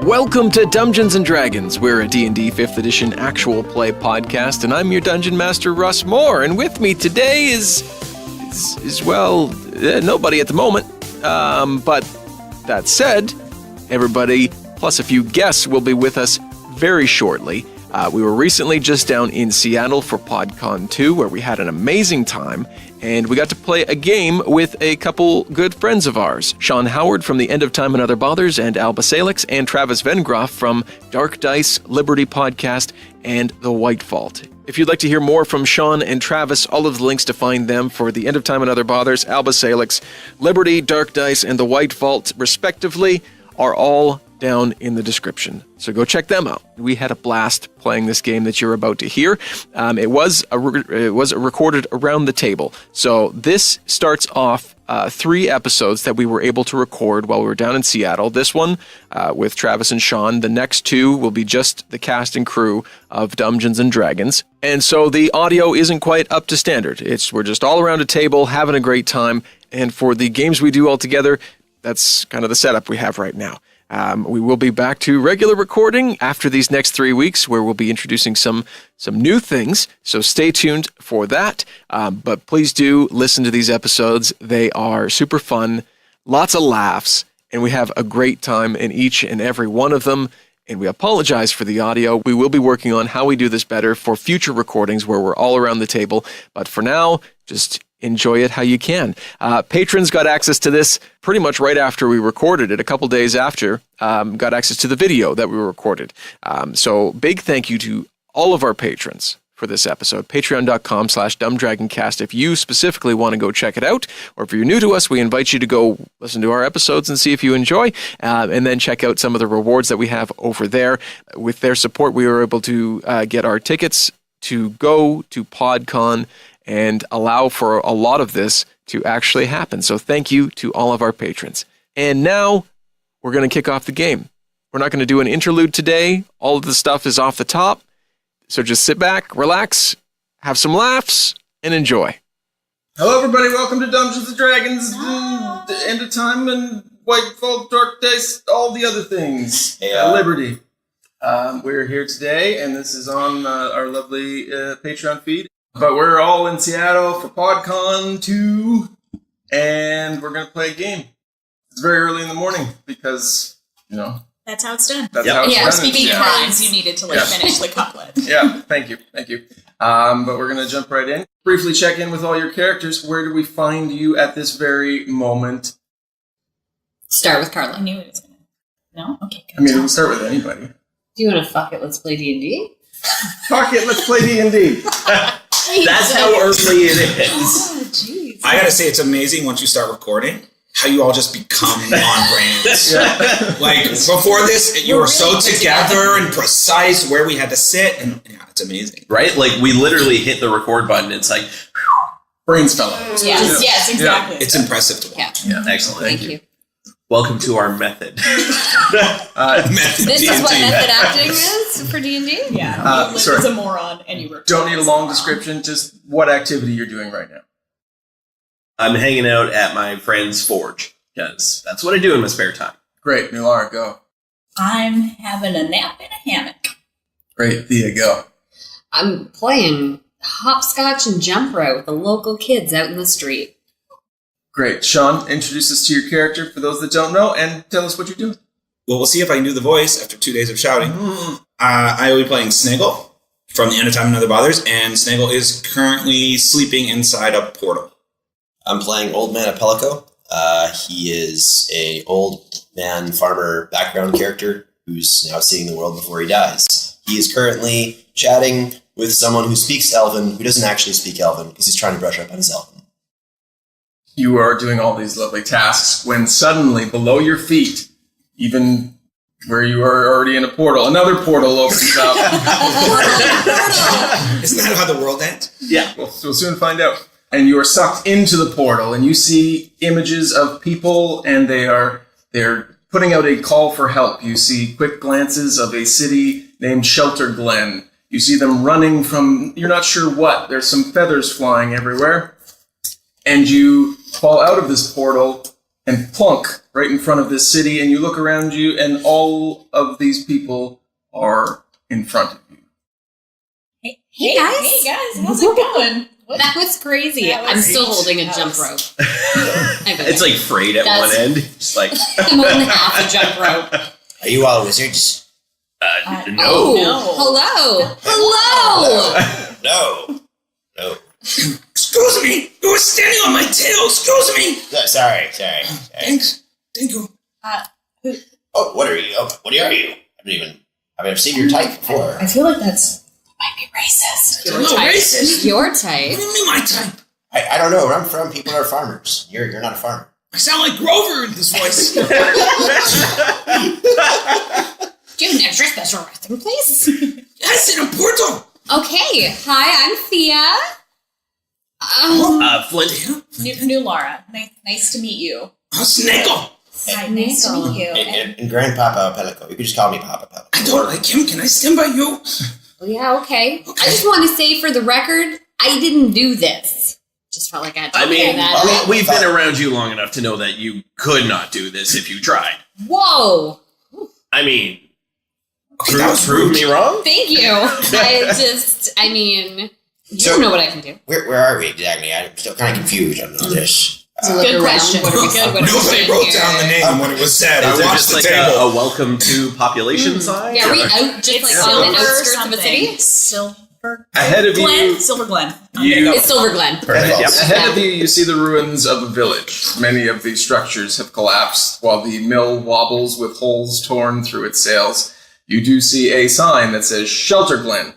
Welcome to Dumbgeons Dragons. We're a D&D 5th edition actual play podcast, and I'm your Dungeon Master, Russ More. And with me today is nobody at the moment. But that said, everybody, plus a few guests, will be with us very shortly. We were recently just down in Seattle for PodCon 2, where we had an amazing time, and we got to play a game with a couple good friends of ours, Sean Howard from The End of Time and Other Bothers and Alba and Travis Vengroff from Dark Dice, Liberty Podcast, and The White Vault. If you'd like to hear more from Sean and Travis, all of the links to find them for The End of Time and Other Bothers, Alba Liberty, Dark Dice, and The White Vault, respectively, are all down in the description. So go check them out. We had a blast playing this game that you're about to hear. It was recorded around the table. So this starts off 3 episodes that we were able to record while we were down in Seattle. This one with Travis and Sean. The next 2 will be just the cast and crew of Dumbgeons Dragons. And so the audio isn't quite up to standard. We're just all around a table having a great time. And for the games we do all together, that's kind of the setup we have right now. We will be back to regular recording after these next 3 weeks, where we'll be introducing some new things, so stay tuned for that. But please do listen to these episodes. They are super fun, lots of laughs, and we have a great time in each and every one of them. And we apologize for the audio. We will be working on how we do this better for future recordings where we're all around the table. But for now, just enjoy it how you can. Patrons got access to this pretty much right after we recorded it, a couple days after, got access to the video that we recorded. So big thank you to all of our patrons for this episode. Patreon.com/dumbdragoncast if you specifically want to go check it out, or if you're new to us, we invite you to go listen to our episodes and see if you enjoy, and then check out some of the rewards that we have over there. With their support, we were able to get our tickets to go to PodCon and allow for a lot of this to actually happen. So thank you to all of our patrons. And now we're going to kick off the game. We're not going to do an interlude today. All of the stuff is off the top. So just sit back, relax, have some laughs, and enjoy. Hello, everybody. Welcome to Dumbgeons Dragons, the End of Time, and White Vault, Dark Dice, all the other things. Liberty. We're here today, and this is on our lovely Patreon feed. But we're all in Seattle for PodCon 2, and we're going to play a game. It's very early in the morning because, that's how it's done. That's how it's done. Speaking of rhymes, you needed to finish the couplet. Yeah, thank you. But we're going to jump right in. Briefly check in with all your characters. Where do we find you at this very moment? Start with Carla. I knew it was going to. No? Okay, good. I mean, we can start with anybody. Do you want to fuck it? Let's play D&D? Fuck it, let's play D&D. That's how early it is. Oh, jeez. I gotta say, it's amazing once you start recording how you all just become non-brands. Like, before this, you were so together and precise where we had to sit, and it's amazing. Right? Like, we literally hit the record button, it's like, brains fell out. Yes, exactly. It's impressive to watch. Yeah, excellent. Thank you. Welcome to our method. This is what method acting is for D&D? Yeah. Liz is a moron, and you were. Don't need a long description, just what activity you're doing right now. I'm hanging out at my friend's forge, because that's what I do in my spare time. Great, Nulara, go. I'm having a nap in a hammock. Great, Thia, go. I'm playing hopscotch and jump rope with the local kids out in the street. Great. Sean, introduce us to your character for those that don't know, and tell us what you're doing. Well, we'll see if I can do the voice after 2 days of shouting. I will be playing Snegal from The End of Time and Other Bothers, and Snegal is currently sleeping inside a portal. I'm playing Old Man Apelloko. He is a old man farmer background character who's now seeing the world before he dies. He is currently chatting with someone who speaks Elven, who doesn't actually speak Elven, because he's trying to brush up on his Elven. You are doing all these lovely tasks when suddenly, below your feet, even where you are already in a portal, another portal opens up. Isn't that how the world ends? Yeah, we'll soon find out. And you are sucked into the portal, and you see images of people, and they're putting out a call for help. You see quick glances of a city named Shelter Glen. You see them running from, you're not sure what. There's some feathers flying everywhere. And you fall out of this portal and plunk right in front of this city, and you look around you, and all of these people are in front of you. Hey guys. Hey guys, how's it going? That was crazy. I'm still holding a jump rope. It's like frayed at one end. Just like I'm holding half a jump rope. Are you all wizards? no. Oh, hello. No. Excuse me! You were standing on my tail! Excuse me! Sorry. Thanks. Thank you. Oh, what are you? I've seen your type before. I feel like might be racist. Your No, type. racist. Your What type. do you mean my type? I don't know. Where I'm from, people are farmers. You're not a farmer. I sound like Grover in this voice. Do you have an extra special resting place? Yes, in a portal. Okay. Hi, I'm Thia. Flint. Nulara, nice to meet you. Snegal. Hi, nice to meet you. And Grandpapa Apelloko. You can just call me Papa Apelloko. I don't like him. Can I stand by you? Yeah, okay. I just want to say for the record, I didn't do this. Just felt like I had to clear that up. We've been around you long enough to know that you could not do this if you tried. Whoa. I mean, Okay, that was prove rude. me wrong? Thank you. You don't know what I can do. Where are we exactly? I'm still kind of confused on all this. Good question. What are we good? What are we Nobody doing wrote here? down the name when it was said. Is I there watched just the like table. a welcome to population sign? Yeah, are we out just like on the outskirts of a city? Silver Ahead of Glen? you, Silver Glen. It's Silver Glen. Perfect. Yep. Ahead of you see the ruins of a village. Many of the structures have collapsed, while the mill wobbles with holes torn through its sails. You do see a sign that says Shelter Glen.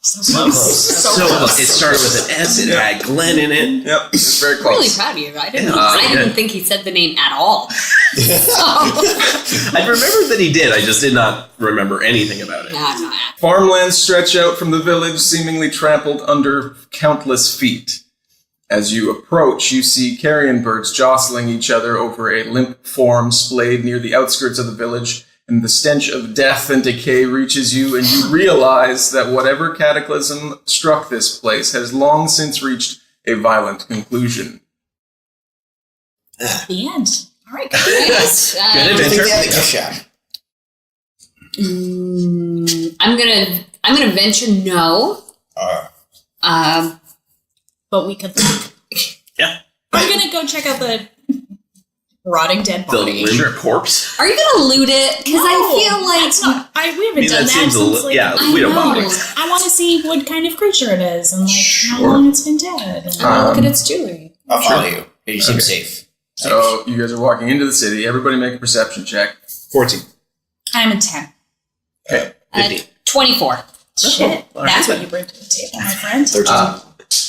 So it started with an S. It had Glenn in it. Yep, it's very I'm really close. proud of you. I didn't think he said the name at all. I remembered that he did. I just did not remember anything about it. No. Farmlands stretch out from the village, seemingly trampled under countless feet. As you approach, you see carrion birds jostling each other over a limp form splayed near the outskirts of the village, and the stench of death and decay reaches you, and you realize that whatever cataclysm struck this place has long since reached a violent conclusion. The end. All right, guys. Yes. I think adventure. they have the gift shop. I'm gonna venture no. But we could. Yeah. I'm gonna go check out the rotting dead The body. limp corpse. Are you gonna loot it? Because I feel like that's not. We haven't done that that seems a since little. like. Yeah, I we don't know. bother. I want to see what kind of creature it is and how Sure. long it's been dead. And look at its jewelry. I'll follow you. You seem safe. So you guys are walking into the city. Everybody make a perception check. 14. I'm a 10. Okay. 24. Shit, all right. that's what you bring to the table, my friend.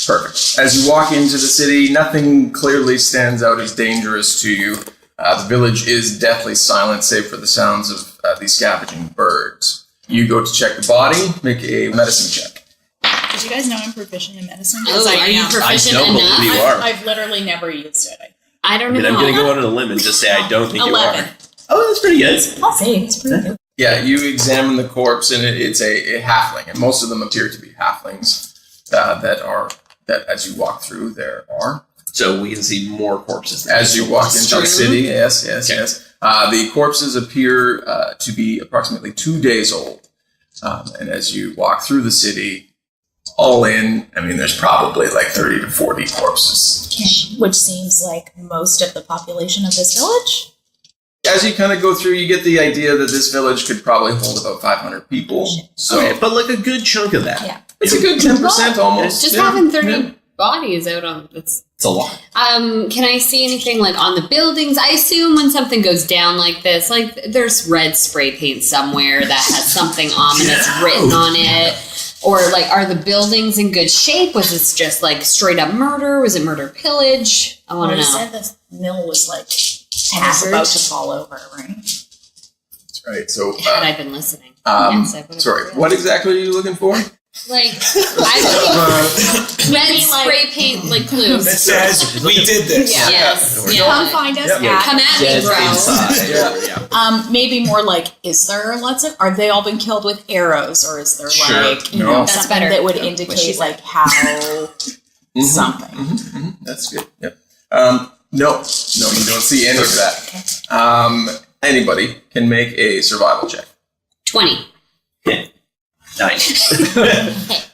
Perfect. As you walk into the city, nothing clearly stands out as dangerous to you. The village is deathly silent, save for the sounds of these scavenging birds. You go to check the body, make a medicine check. Did you guys know I'm proficient in medicine? Oh, I are you am. proficient I don't enough? believe you are. I've literally never used it. I don't I know. mean, I'm going to go out on a limb and just say I don't think 11. you are. Oh, that's pretty good. I'll say it's pretty good. Yeah, you examine the corpse, and it's a halfling, and most of them appear to be halflings that as you walk through, there are. So we can see more corpses. As you walk into the city, yes. Okay. The corpses appear to be approximately 2 days old. And as you walk through the city, all in, I mean, there's probably like 30 to 40 corpses. Which seems like most of the population of this village. As you kind of go through, you get the idea that this village could probably hold about 500 people. So Okay, but like a good chunk of that. Yeah. it's a good 10% almost. Just Yeah, having 30 yeah. bodies out on it's. It's a lot. Can I see anything like on the buildings? I assume when something goes down like this, like there's red spray paint somewhere that has something ominous written on it. Or like, are the buildings in good shape? Was this just like straight up murder? Was it murder pillage? I want to Well, know. you said this mill was like Tattered. about to fall over, right? That's right. So, Had I been listening? Yes, I would've sorry, realized. what exactly are you looking for? Like, I would red spray paint like clues. That says we did this. Yeah. Yes. Come Yeah. find us Yep. at. Come at me, Dead bro. inside. Yeah. Maybe more like, is there lots of? Are they all been killed with arrows, or is there Sure. like you No. know That's something better. that would Yeah. What she indicate said. like how something? That's good. Yep. No, you don't see any of that. Anybody can make a survival check. 20. 9.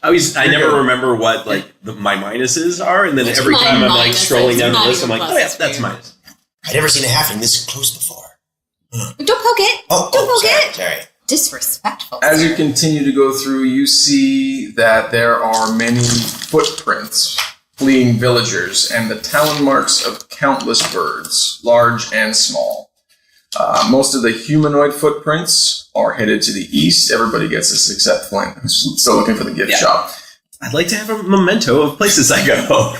I never remember what my minuses are, and then every time I'm like scrolling down the list, I'm like, oh yeah, that's minus. I've never seen a halfling this close before. Don't poke it. Don't poke it. Sorry. Disrespectful. As you continue to go through, you see that there are many footprints fleeing villagers and the talon marks of countless birds, large and small. Most of the humanoid footprints are headed to the east. Everybody gets this except Flint, who's still looking for the gift shop. I'd like to have a memento of places I go.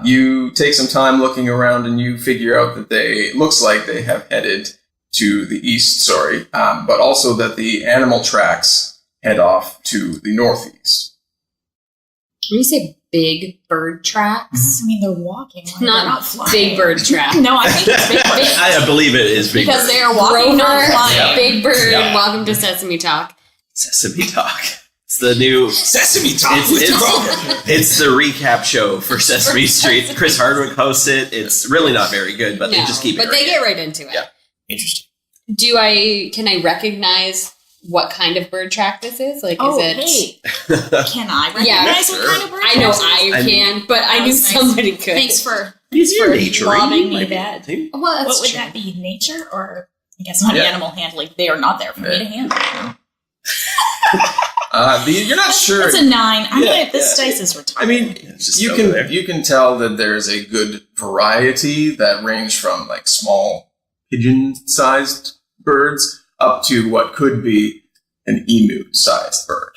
You take some time looking around and you figure out that looks like they have headed to the east, but also that the animal tracks head off to the northeast. When you say big bird tracks, I mean, they're walking. They're not flying. Big bird track. No, I think it's big bird. I believe it is big because bird. they are walking, not flying. Yeah. Big bird, Yeah. welcome to Sesame Talk. Sesame Talk. It's the new Sesame Talk with Kroger. It's the recap show for Sesame Street. Chris Hardwick hosts it. It's really not very good, but they just keep it. But they get right into it. Yeah. Interesting. Can I recognize what kind of bird track this is? Like, is it? Hey. Can I recognize what kind of bird I know track I can, but I knew somebody could. Thanks for It's your nature. lobbing me that. Well, that's What would true. that be? Nature or I guess not animal handling? They are not there for me to handle. You're not sure. It's a 9. This dice is retarded. I mean, you can tell that there's a good variety that range from like small pigeon-sized birds up to what could be an emu-sized bird.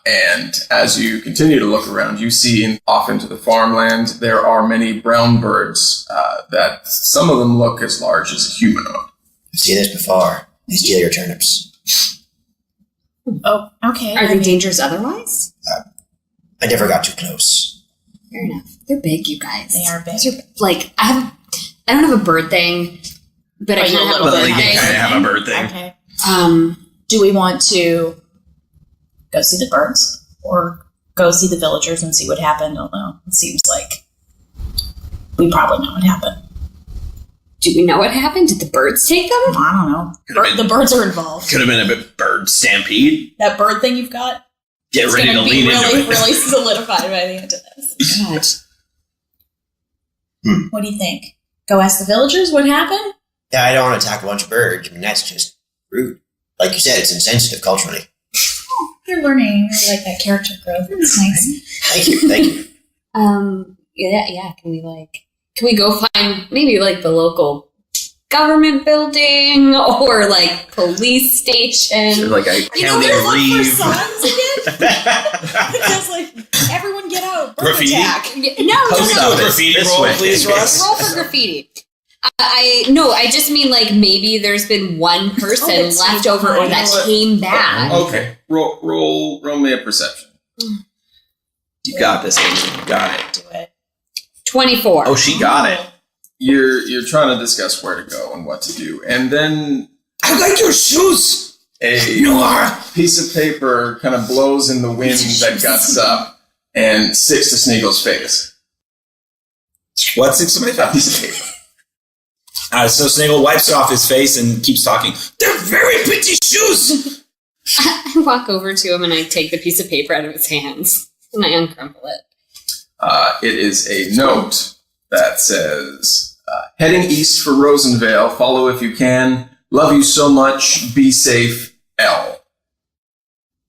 And as you continue to look around, you see off into the farmland, there are many brown birds that some of them look as large as a humanoid. I've seen this before. They steal your turnips. Oh, okay. Are they dangerous otherwise? I never got too close. Fair enough. They're big, you guys. They are big. Those are, like, I don't have a bird thing, but I kind of have a But bird you thing. kind of have a bird thing. Okay. Do Do we want to go see the birds or go see the villagers and see what happened? I don't know. It seems like we probably know what happened. Do we know what happened? Did the birds take them? I don't know. The birds are involved. Could have been a bit bird stampede. That bird thing you've got? Get ready to lean into it. Really solidified by the end of this. God. What do you think? Go ask the villagers what happened? Yeah, I don't want to attack a bunch of birds. I mean, that's just rude. Like you said, it's insensitive culturally. Oh, you're learning. I like that character growth. It's nice. Thank you. Yeah. Can we go find maybe like the local government building or like police station? Like a county for reeve. signs again? Because like everyone get out. Bird Graffiti? attack. No. Do a graffiti roll, please, Russ. Roll for graffiti. I just mean like maybe there's been one person it's left over or that came back. Okay, roll me a perception. You got this, Amy. You got it. Do it. 24. Oh, she got it. You're trying to discuss where to go and what to do, and then I like your shoes. a Nulara. piece of paper kind of blows in the wind that guts up and sticks to Snegal's face. What, 6 to my That piece of paper. So Snegal wipes it off his face and keeps talking. They're very pretty shoes. I walk over to him and I take the piece of paper out of his hands and I uncrumple it. It is a note that says, heading east for Rosenvale, follow if you can. Love you so much. Be safe, L.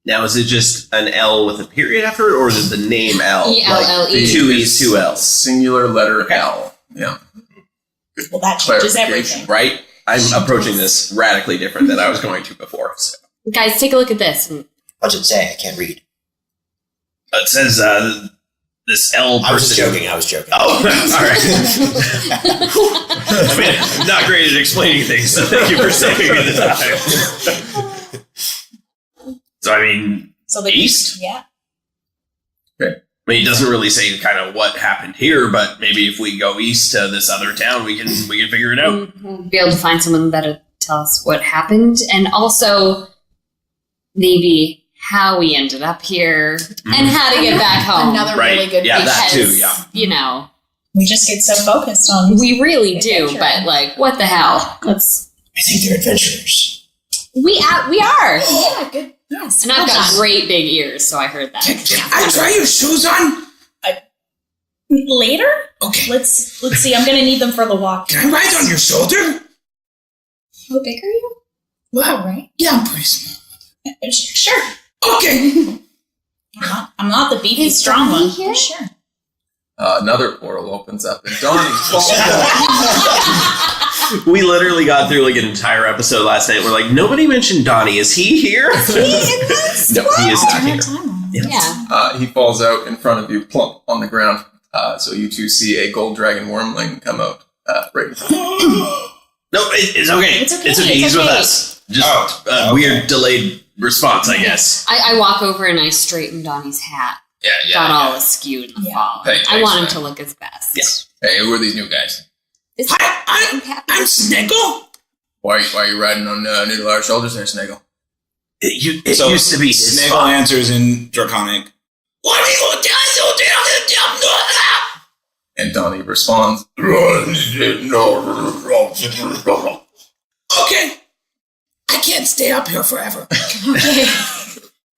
Now, is it just an L with a period after it, or is it the name L? E-L-L-E. Like 2 E's, 2 L's. Singular letter L. Yeah. Well, that changes Clarification. everything. Right? I'm approaching this radically different than I was going to before. So. Guys, take a look at this. What's it say? I can't read. It says this L person. I was joking. Oh, all right. I mean, not great at explaining things, so thank you for saving me the time. So, I mean, So the east? Yeah. I mean, it doesn't really say kind of what happened here, but maybe if we go east to this other town, we can figure it out. We'll be able to find someone that'll tell us what happened and also maybe how we ended up here and how to get back home. Another Right. really good Yeah, that because, too, yeah. you know, We just get so focused on. We really do, but like, what the hell? I think they're adventurers. We are. Yeah, good. Yes. And I've got great big ears, so I heard that. Can I try your shoes on? Later? Okay. Let's see. I'm gonna need them for the walk. Can I ride on your shoulder? How big are you? Well, right. yeah, I'm pretty small. Sure. Okay. I'm not the beefy strong one. Here? Sure. Another portal opens up and Donnie falls down. We literally got through like an entire episode last night. We're like, nobody mentioned Donnie. Is he here? Is he in this? No, he is not here. Yeah. He falls out in front of you, plump on the ground. So you two see a gold dragon wormling come out right in front of you. No, it's okay. It's okay. It's okay. He's It's with okay. us. Just a weird delayed response, I guess. I walk over and I straighten Donnie's hat. Yeah, Got all askew in the fall. Hey, I want him thanks, to look his best. Yes. Hey, who are these new guys? I'm Snegal. Why are you riding on Nulara's shoulders there, Snegal? It used to be his Snegal spot. answers in Draconic. What are you doing? And Donnie responds, Okay. I can't stay up here forever.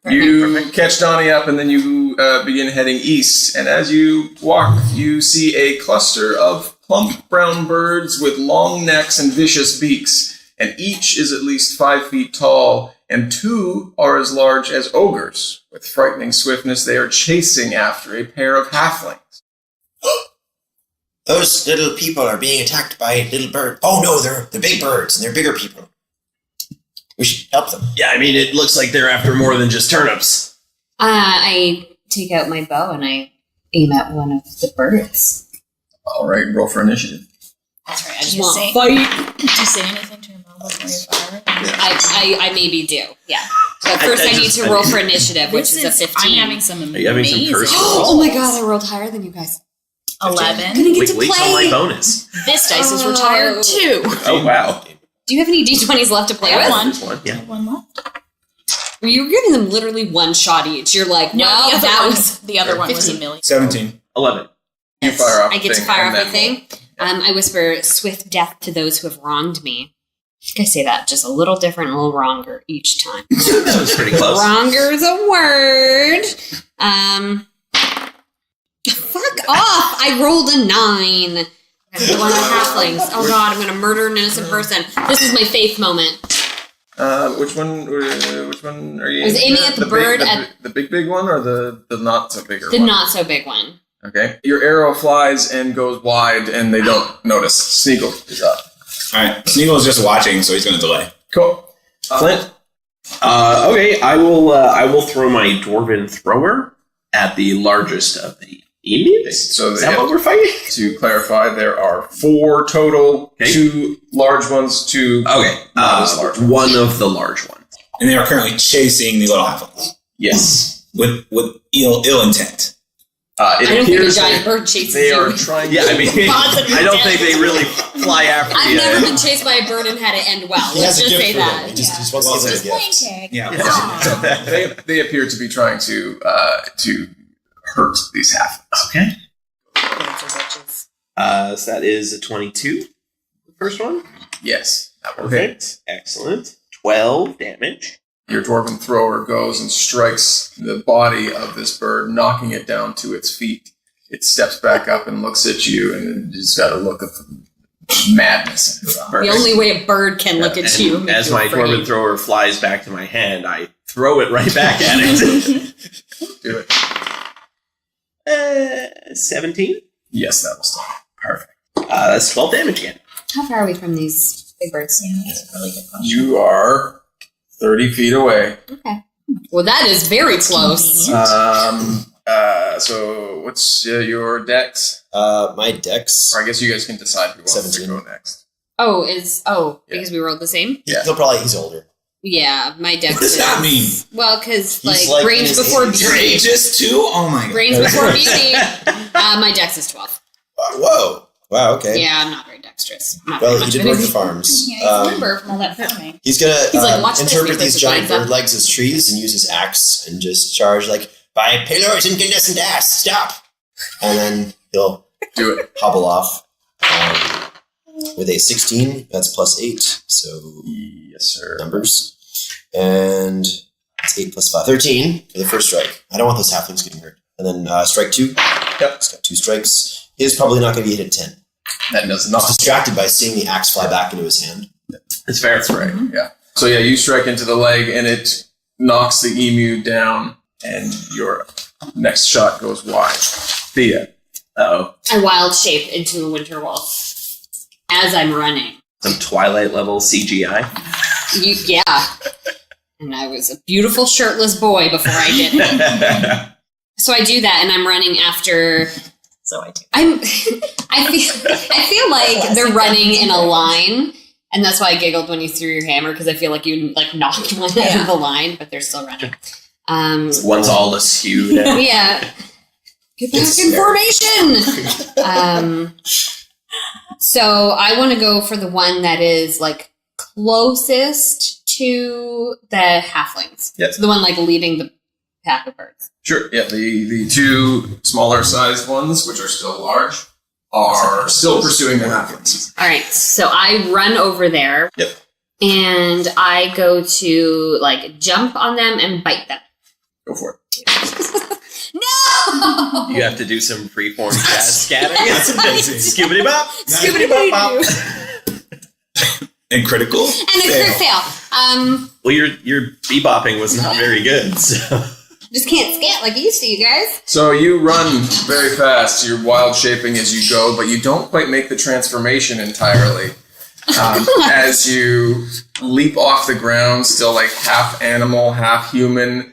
You catch Donnie up and then you begin heading east. And as you walk, you see a cluster of plump brown birds with long necks and vicious beaks. And each is at least 5 feet tall, and 2 are as large as ogres. With frightening swiftness, they are chasing after a pair of halflings. Those little people are being attacked by little birds. Oh no, they're big birds and they're bigger people. We should help them. Yeah, I mean, it looks like they're after more than just turnips. I take out my bow and I aim at one of the birds. All right, roll for initiative. That's right. I Did just you want say- fight. Did you say anything to your mom before you fire? I maybe do. Yeah. But first I need to roll for initiative, which is a 15. I'm having some Are you having some amazing personal Oh my god, I rolled higher than you guys. 11. Gonna get to Wait till my play. bonus. This dice is Oh. retired too. Oh, wow. Do you have any d20s left to play I with? have one. This one, yeah. One left. You're giving them literally one shot each. You're like, No, well, the other one was a 15. million. 17. 11. You fire off I a get to thing, fire and off a then- thing. I whisper, swift death to those who have wronged me. I think I say that just a little different, a little wronger each time. That was pretty close. Wronger's a word. Fuck off! I rolled a 9. That's one of the halflings. Oh god, I'm gonna murder an innocent person. This is my faith moment. Which one are you? I was aiming at the bird the big one, or the not so bigger The one? not so big one. Okay. Your arrow flies and goes wide, and they don't notice. Snegal is up. Alright, Snegal is just watching, so he's going to delay. Cool. Flint. Okay, I will throw my dwarven thrower at the largest of the emus. So Is that what we're fighting? to clarify, there are 4 total. Okay. 2 large ones, 2 Okay, not as large ones. one of the large ones. And they are currently chasing the little halflings Yes. with ill intent. It I don't think a appears giant bird chases they you. are trying. Yeah, I mean, Positive I don't think they really fly after I've you. never been chased by a bird and had it end well. He Let's has a just gift say for them. that. He just wants to give them a gift. Yeah. They appear to be trying to hurt these halflings. Okay. So that is a 22. The first one. Yes, that will hit. Perfect. Excellent. 12 damage. Your dwarven thrower goes and strikes the body of this bird, knocking it down to its feet. It steps back up and looks at you, and it's got a look of madness in its eyes. The only way a bird can look at you. And make as you my afraid. dwarven thrower flies back to my hand, I throw it right back at it. Do it. 17. Yes, that will stop. Perfect. That's 12 damage again. How far are we from these big birds? Yeah, that's a really good question. You are 30 feet away. Okay. Well, that is very close. So what's your dex? My dex. Or I guess you guys can decide who wants 17. to go next. Because we rolled the same? Yeah. He's older. Yeah, my dex. What does that mean? Well, because He's like like brains in his before 80s. Your beauty. age is 2? Oh my god. Brains before beauty. My dex is 12. Whoa. Wow, okay. Yeah, I'm not very dexterous. Not Well, very he much did of work it. the farms. Yeah, he's a member from all that farming. He's gonna He's like, "Watch this," interpret and he these places giant lines up. bird legs as trees and use his axe and just charge like, by pillars incandescent ass, stop! And then he'll Do it. hobble off. With a 16, that's +8. So Yes, sir. numbers. And it's 8 + 5. 13 for the first strike. I don't want those halflings getting hurt. And then strike 2. Yep. It's got 2 strikes. He is probably not going to be hit at 10. That does not. He's distracted by seeing the axe fly back into his hand. It's fair. That's right. Yeah. So yeah, you strike into the leg, and it knocks the emu down, and your next shot goes wide. Thea. Oh, I wild shape into a winter wolf as I'm running. some Twilight level CGI. Yeah. And I was a beautiful shirtless boy before I did it. So I do that, and I'm running after. So I do. I feel like they're running in a line, and that's why I giggled when you threw your hammer, because I feel like you knocked one out of the line, but they're still running. One's all askew now. Yeah. Get back in formation. So I want to go for the one that is closest to the halflings. Yes. So the one leading the pack of birds. Sure. Yeah. The two smaller sized ones, which are still large, are still pursuing the halflings. All right. So I run over there. Yep. And I go to jump on them and bite them. Go for it. No! You have to do some freeform jazz scatting. That's amazing. Skibbity bop. Skibbity bop. And critical? And a crit fail. Well, your bebopping was not very good. So. Just can't scat like you used to, you guys. So you run very fast. You're wild shaping as you go, but you don't quite make the transformation entirely. As you leap off the ground, still half animal, half human,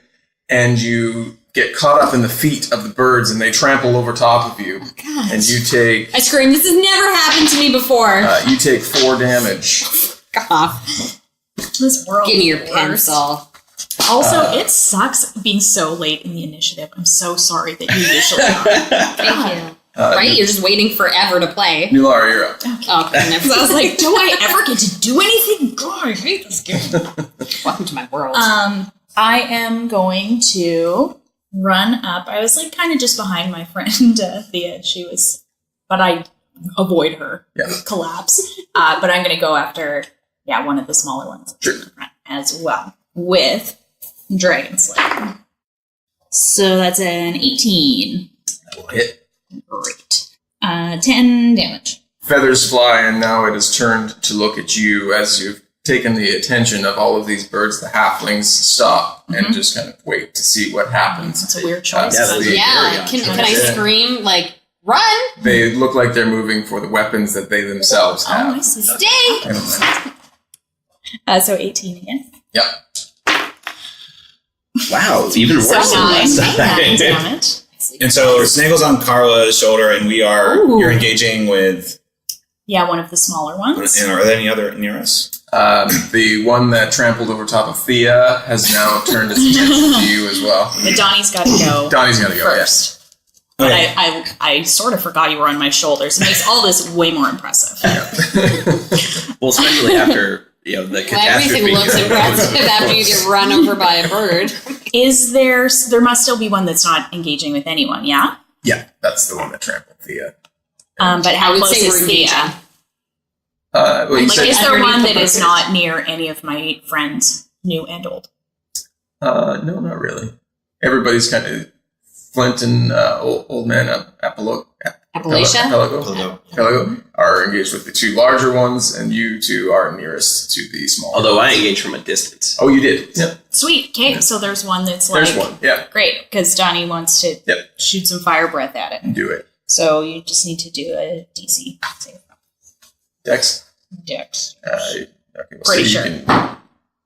and you get caught up in the feet of the birds, and they trample over top of you. God. And you take. I scream, this has never happened to me before. You take 4 damage. God off. This world. Give me your is the worst. pencil. Also, it sucks being so late in the initiative. I'm so sorry that you usually are. Thank you. Right? You're just waiting forever to play. Nulara, you're up. Oh, goodness. I was like, do I ever get to do anything? God, I hate this game. Welcome to my world. I am going to run up. I was kind of just behind my friend Thia. But I avoid her collapse. But I'm going to go after, one of the smaller ones as well with Dragon Slayer. So that's an 18. That will hit. Great. 10 damage. Feathers fly, and now it has turned to look at you as you've taken the attention of all of these birds. The halflings stop and just kind of wait to see what happens. That's a weird choice. Can I scream, run? They look like they're moving for the weapons that they themselves have. Oh, I see. Stay! So 18 again. Yep. Wow, even worse than last time. Damage. And so Snegal's on Carla's shoulder, and you're engaging with. Yeah, one of the smaller ones. And are there any other near us? The one that trampled over top of Thea has now turned its attention to you as well. But Donnie's got to go. Donnie's got to go first. But Okay. I sort of forgot you were on my shoulders. It makes all this way more impressive. Well, especially after the catastrophe. Everything looks impressive after you get run over by a bird. There must still be one that's not engaging with anyone, yeah? Yeah, that's the one that trampled Thea. But how I would close say is we're Thea? engaging. Well, you said, Is there underneath one the that is person. not near any of my friends, new and old? no, not really. Everybody's kind of Flint and Old Man Apelloko. Appalachia? Apelloko are engaged with the 2 larger ones, and you 2 are nearest to the smaller. Although I engaged from a distance. Oh, you did. Yep. Sweet. Okay, so there's one that's There's one. Yeah. great, because Donnie wants to Yep. shoot some fire breath at it. Do it. So you just need to do a DC save. Dex. Dex. Okay, we'll Pretty see. sure.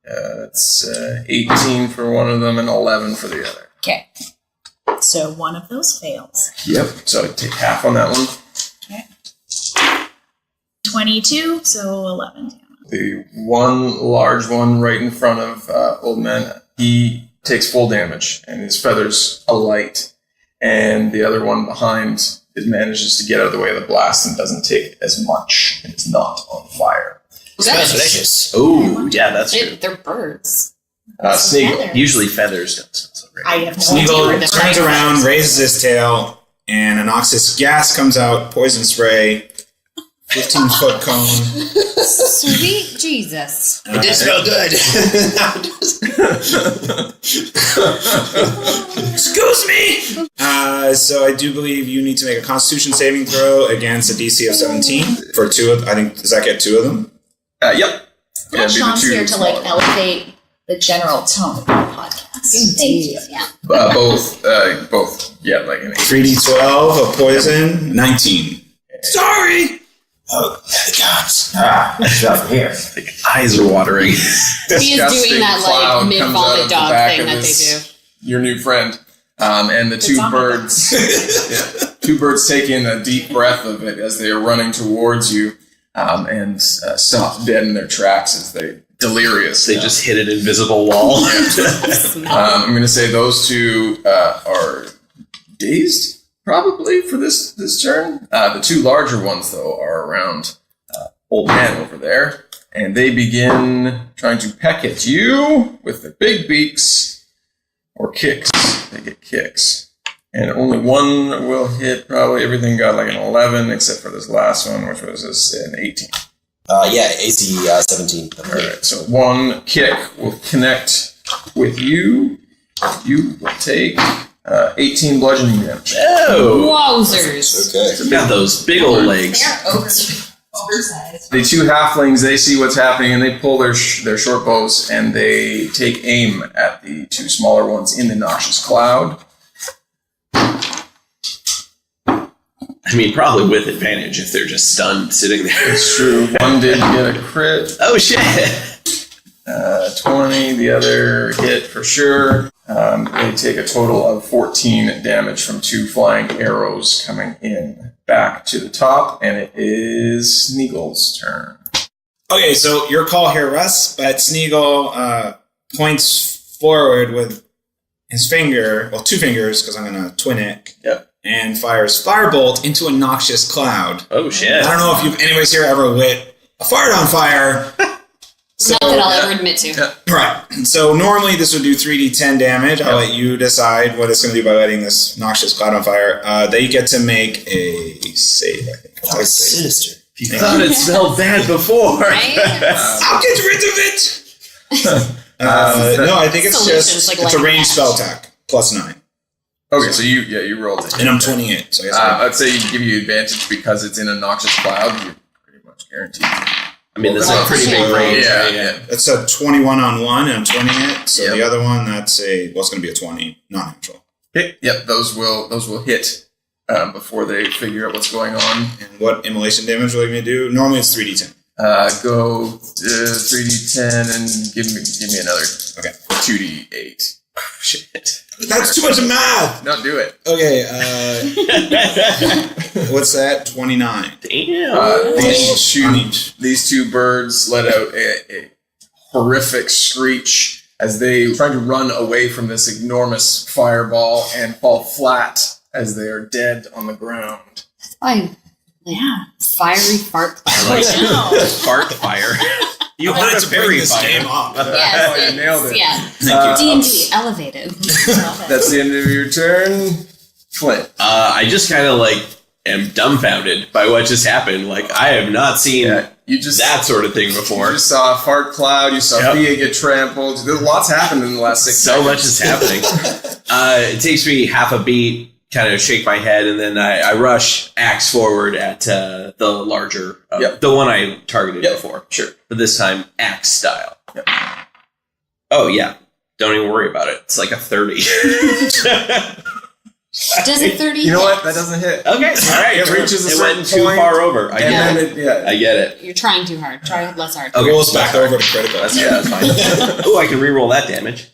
It's 18 for one of them and 11 for the other. Okay. So one of those fails. Yep. So take half on that one. Okay. 22, so 11 damage. The one large one right in front of Old Man, he takes full damage, and his feathers alight. And the other one behind, it manages to get out of the way of the blast and doesn't take as much, and it's not on fire. Smells delicious. Oh, yeah, that's true. They're birds. Snegal. Usually feathers don't smell so great. I have no idea where Snegal the turns around, raises his tail, and a noxious gas comes out, poison spray, 15-foot cone. Sweet Jesus. It did smell good. Excuse me! So I do believe you need to make a Constitution saving throw against a DC of 17 for two of. I think does that get two of them? Yep. Well, it'd be the Sean's two here to smaller like elevate the general tone of our podcast. Thank you. Yeah. Both. Yeah, like an 3d12 of poison, 19. Sorry. Oh, the gods. That's up here. Like, eyes are watering. He is Disgusting doing that cloud like mid comes out vomit of the dog back thing of that they his- do. Your new friend. And the two on my birds, two birds take in a deep breath of it as they are running towards you, and stop dead in their tracks as they delirious. They just hit an invisible wall. I'm going to say those two are dazed, probably for this turn. The two larger ones, though, are around Old Man over there, and they begin trying to peck at you with their big beaks. Or kicks. They get kicks. And only one will hit. Probably everything got like an 11, except for this last one, which was an 18. AC 17. Alright, so one kick will connect with you. You will take 18 bludgeoning damage. Oh! Wowzers. Okay. Got those big old legs. They're oversized. The two halflings, they see what's happening, and they pull their short bows, and they take aim at the two smaller ones in the noxious cloud. I mean, probably with advantage if they're just stunned sitting there. It's true. One did get a crit. Oh, shit. 20, the other hit for sure. They take a total of 14 damage from two flying arrows coming in back to the top, and it is Snegal's turn. Okay, so your call here, Russ, but Snegal points forward with his finger, well, two fingers, because I'm going to twin it, and fires Firebolt into a noxious cloud. Oh, shit. I don't know if anybody's here ever lit a fart on fire. Not that I'll ever admit to. Right. So normally this would do 3d10 damage. I'll let you decide what it's going to do by lighting this noxious cloud on fire. They get to make a save, I think. That was sinister. You thought it smelled bad before. Right? I'll get rid of it! No, I think it's Solutions, just like it's a lighting ranged match. spell attack. Plus 9. Okay, so you rolled it. And I'm 28, so I guess I'd say give you advantage because it's in a noxious cloud. You're pretty much guaranteed. I mean, that's a pretty big range. Yeah, right? yeah. It's a 21 on one, and I'm 20 it. So Yep. the other one, that's it's going to be a 20, not natural. Okay. Yep, those will hit before they figure out what's going on. And what immolation damage will you me do? Normally it's 3d10. Go 3d10 and give me another. Okay. 2d8. Shit. That's too much math! No, do it. Okay, what's that? 29. Damn. These two birds let out a horrific screech as they try to run away from this enormous fireball and fall flat as they are dead on the ground. Fine. Yeah. Fiery fart. Fart fire. You I wanted heard to a bring fairy this fire. game up. Yes, you nailed it. Yeah. Thank you. D&D elevated. That's the end of your turn. Flint. I just kind of am dumbfounded by what just happened. I have not seen that sort of thing before. You just saw a fart cloud. You saw Thia get trampled. Lots happened in the last 6 So seconds. much is happening. It takes me half a beat, kind of shake my head, and then I rush axe forward at the larger, the one I targeted before. Sure. But this time, axe style. Yep. Oh, yeah. Don't even worry about it. It's like a 30. Does a 30 You know hit? what? That doesn't hit. Okay, all right. It reaches a it certain went too point, far over. I And get then it. I get it. You're trying too hard. Try less hard. It rolls back over to critical. That's fine. Oh, I can reroll that damage.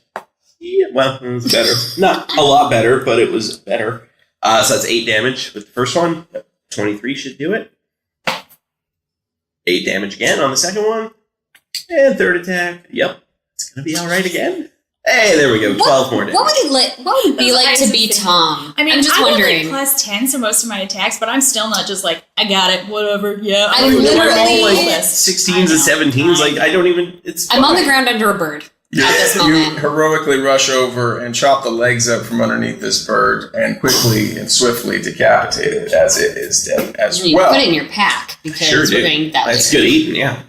Yeah, well, it was better. Not a lot better, but it was better. So that's 8 damage with the first one. 23 should do it. 8 damage again on the second one. And third attack. Yep. It's going to be all right again. Hey, there we go. 12 more damage. What would it be like to be Tom? I mean, I'm just I wondering. have plus 10 to most of my attacks, but I'm still not just I got it, whatever, yeah. I don't even know where literally- I'm all this. 16s and 17s. I don't even. It's I'm on the fine. ground under a bird. this You moment. heroically rush over and chop the legs up from underneath this bird and quickly and swiftly decapitate it as it is dead as You well. put it in your pack because Sure we're do. going to eat that That's later. good eating, yeah.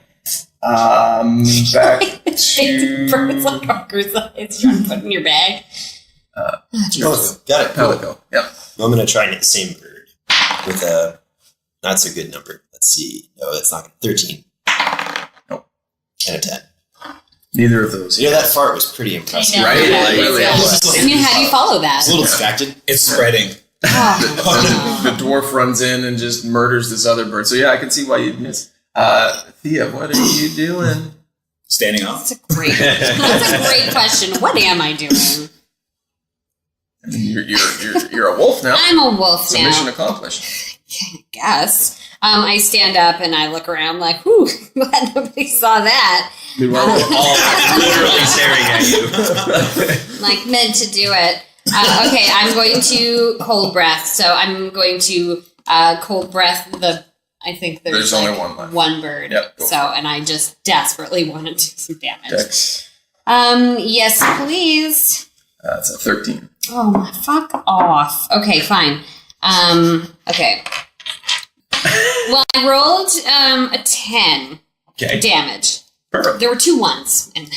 Back Take the birds to like Parker's eyes trying to put in your bag. Jesus. Pelico. Got it. Cool. Pelico. Yep. I'm going to try and hit the same bird with a not so good number. Let's see. No, that's not good. 13. Nope. And a 10. Neither of those. You know, that fart was pretty impressive. I know. Right? Yeah, Like, really. I mean, how do you follow I that? was a little distracted. It's spreading. Oh. The dwarf runs in and just murders this other bird. So yeah, I can see why you'd miss. Thea, what are you doing? Standing up. That's a great question. What am I doing? I mean, you're a wolf now. I'm a wolf So now. mission accomplished. I guess. I stand up and I look around like, whew, glad nobody saw that. All literally staring at you. Like, meant to do it. Okay, I'm going to cold breath. So I'm going to cold breath I think there's only like one left. one bird. Yep, go So, and I just desperately want to do some damage. Dex. Yes, please. That's a 13. Oh, my fuck off. Okay, fine. Okay. Well, I rolled a 10 Okay. damage. Perfect. There were 2 ones. And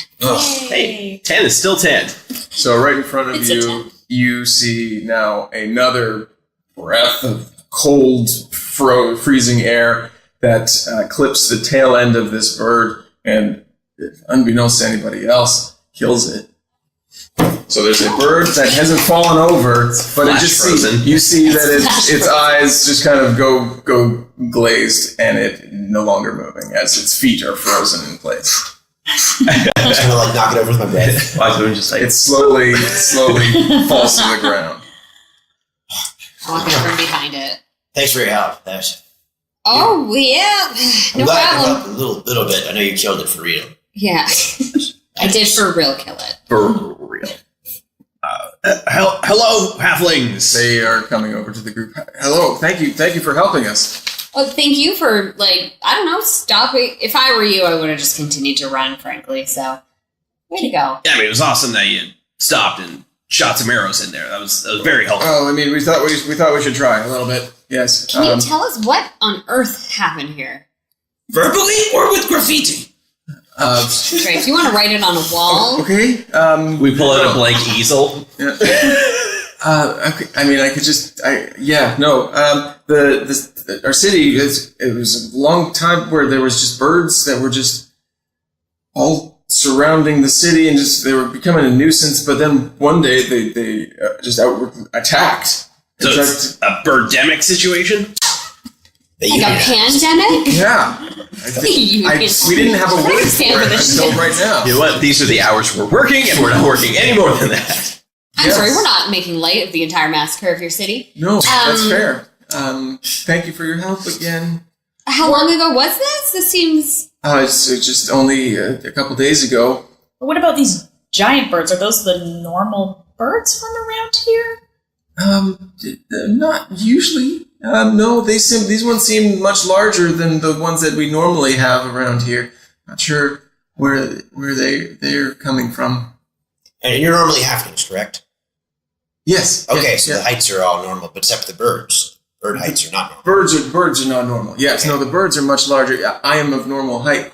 Hey, 10 is still 10. So right in front of It's a you, 10. you see now another breath of cold, freezing air that clips the tail end of this bird and, unbeknownst to anybody else, kills it. So there's a bird that hasn't fallen over, but it just frozen. you see that its eyes just kind of go glazed and it no longer moving as its feet are frozen in place. I'm just going to like knock it over with my bread. Why don't we just like It slowly falls to the ground. I'll walk over behind it. Thanks for your help. Oh, yeah. I'm No glad I could problem. help a little bit. I know you killed it for real. Yeah. I did for real kill it. for real. Hello, halflings. They are coming over to the group. Hello, thank you for helping us. Well, thank you for, like, I don't know, stopping. If I were you, I would have just continued to run, frankly. So, way to go. Yeah, I mean, it was awesome that you stopped and shot some arrows in there. That was very helpful. Well, I mean, we thought we should try a little bit. Yes. Can you tell us what on earth happened here? Verbally or with graffiti? Right, if you want to write it on a wall. Okay. We pull out a blank easel. Yeah. Okay. I mean, I could just. Our city it was a long time where there was just birds that were just all surrounding the city and just they were becoming a nuisance. But then one day they just attacked. So it's a birdemic situation? Like a pandemic? Yeah. We didn't have a word for it until right now. You know what? These are the hours we're working, and we're not working any more than that. I'm Yes. sorry, we're not making light of the entire massacre of your city. No, that's fair. Thank you for your help again. How long ago was this? This seems... It's just only a couple days ago. What about these giant birds? Are those the normal birds from around here? Not usually. No, these ones seem much larger than the ones that we normally have around here. Not sure where they're coming from. And you're normally halflings, correct? Yes. Okay, yeah, so yeah. the heights are all normal, but except the birds. Bird heights are not normal. Birds are not normal. Yes, no, the birds are much larger. I am of normal height.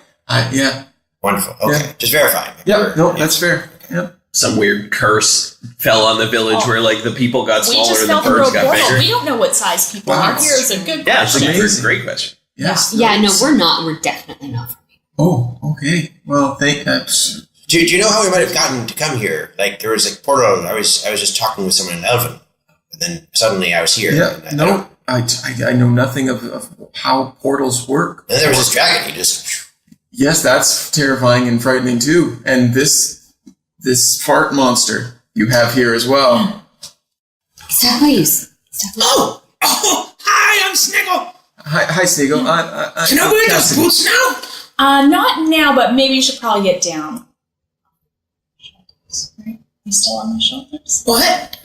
Yeah. Wonderful. Okay, Yeah. just verifying. Yeah. No, that's fair. Yeah. Some weird curse fell on the village where, like, the people got We smaller just and the fell through birds a got portal. bigger. We don't know what size people Wow. are here. It's a good Yeah, it's question. a amazing. great question. Yes. Yeah, no, we're not. We're definitely not. Oh, okay. Well, thank you. Do you know how we might have gotten to come here? Like there was a portal. I was just talking with someone in Elven, and then suddenly I was here. Yeah. And No, I know nothing of how portals work. And then there was this dragon. He just. Yes, that's terrifying and frightening too. And this fart monster you have here as well. Please. Oh, hi, I'm Snegal. Hi, Snegal. Can I wear those boots now? Not now, but maybe you should probably get down. Right? You still on my shoulders? What?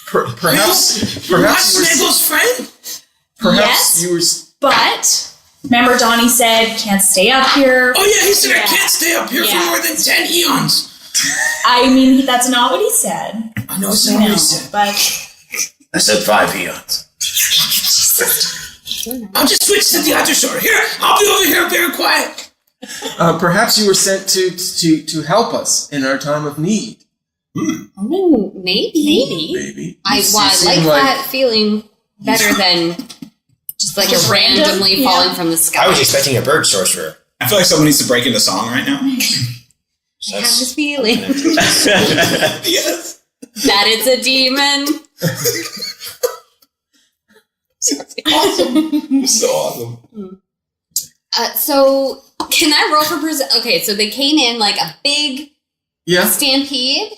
Perhaps Not you were. Snegal's friend? Perhaps Yes. you were. But remember, Donnie said can't stay up here. Oh yeah, he said I Yeah. can't stay up here Yeah. for more than 10 eons. I mean, that's not what he said. I know it's I not what know, he said. but I said 5 eons. I'll just switch to the other shore. Here, I'll be over here very quiet. Perhaps you were sent to help us in our time of need. Oh, maybe. Maybe. I like that feeling better than just like Just a randomly random? falling Yeah. from the sky. I was expecting a bird sorcerer. I feel like someone needs to break into song right now. I have this feeling Yes. that it's a demon. So awesome. So can I roll for Okay, so they came in like a big Yeah. stampede,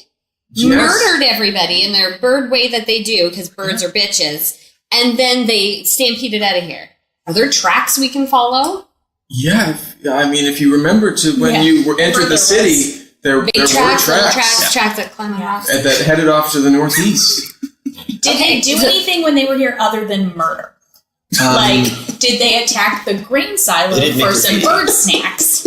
Yes. murdered everybody in their bird way that they do because birds are bitches, and then they stampeded out of here. Are there tracks we can follow? Yeah. I mean, if you remember to when you entered the city, there Big were tracks, little tracks tracks that climb off. that headed off to the northeast. did they do anything when they were here other than murder? Like, did they attack the grain silo They didn't for make some graffiti. bird snacks?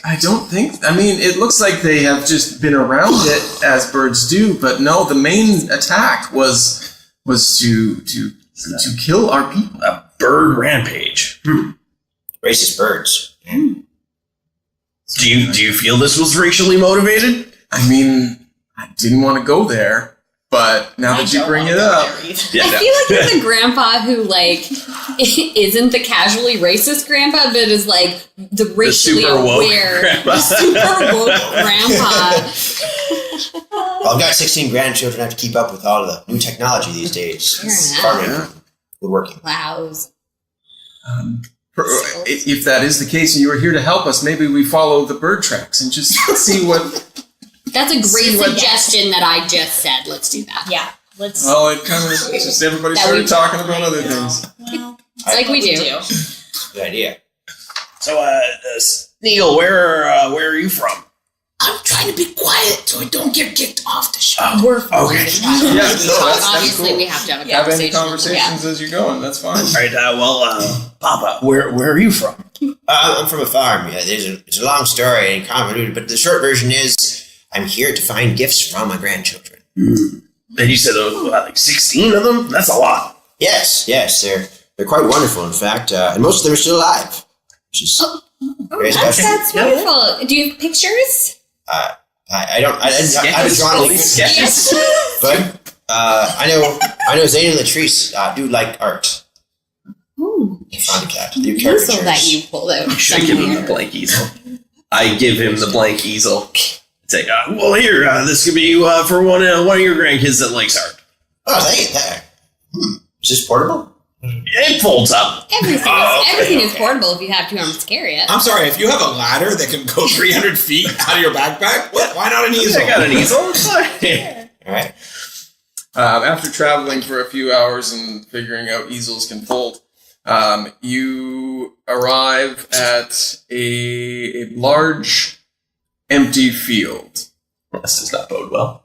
I don't think. I mean, it looks like they have just been around it as birds do, but no. The main attack was to kill our people. A bird rampage. Racist birds. Do you feel this was racially motivated? I mean, I didn't want to go there, but now that you bring it up, Yeah, I feel like you're the grandpa who, like, isn't the casually racist grandpa, but is, like, the racially super woke aware, grandpa. super woke grandpa. Well, I've got 16 grandchildren. I have to keep up with all the new technology these days. Fair enough. Farming, woodworking. Plows. if that is the case and you were here to help us, maybe we follow the bird tracks and just see what. That's a great See what- suggestion that I just said. Let's do that. Yeah, let's. Well, it kind of just everybody That started we- talking about other things. Well, Like we do. Good idea. So, Snegal, where are you from? I'm trying to be quiet so I don't get kicked off the show. We're fine to talk. Yeah, no, that's Obviously, cool. we have to have a Have conversation. any conversations as you're going. That's fine. All right, Papa, where are you from? I'm from a farm. Yeah, it's a long story and convoluted, but the short version is I'm here to find gifts for all my grandchildren. And you said like 16 of them? That's a lot. Yes, they're quite wonderful. In fact, and most of them are still alive, which is very special. That's wonderful. Do you have pictures? I haven't drawn any Sketches. but I know Zane and Latrice do like art. Ooh, Fond of that. Do easel caricatures. that you pulled out. Should I give him the blank easel? I give him the blank easel. Say, well, here, this could be for one of your grandkids that likes art. Oh, thank you. Is this portable? It folds up. Everything is portable if you have 2 arms to carry it. I'm sorry, if you have a ladder that can go 300 feet out of your backpack, why not an easel? I got an easel. It's fine. All right. After traveling for a few hours and figuring out easels can fold, you arrive at a large empty field. This does not bode well.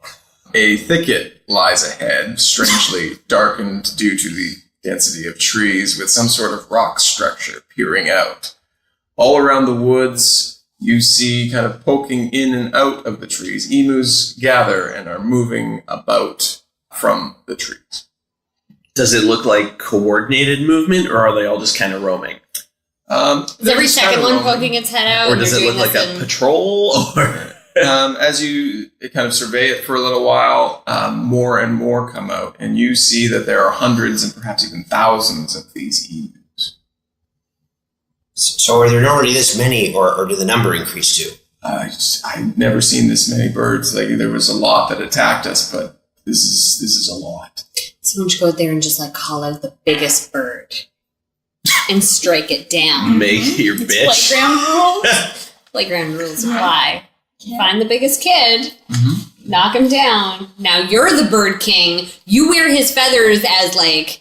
A thicket lies ahead, strangely darkened due to the density of trees, with some sort of rock structure peering out. All around the woods, you see, kind of poking in and out of the trees, emus gather and are moving about from the trees. Does it look like coordinated movement, or are they all just kind of roaming? Is every second one poking its head out? Or and does they're it look doing like this a in- patrol? Or As you kind of survey it for a little while, more and more come out, and you see that there are hundreds and perhaps even thousands of these emus. So are there already this many, or did the number increase too? I've never seen this many birds. Like, there was a lot that attacked us, but this is a lot. Someone should go out there and just like call out the biggest bird and strike it down. make your bitch. Playground rules. Playground rules apply. Find the biggest kid, Mm-hmm. knock him down. Now you're the bird king. You wear his feathers as like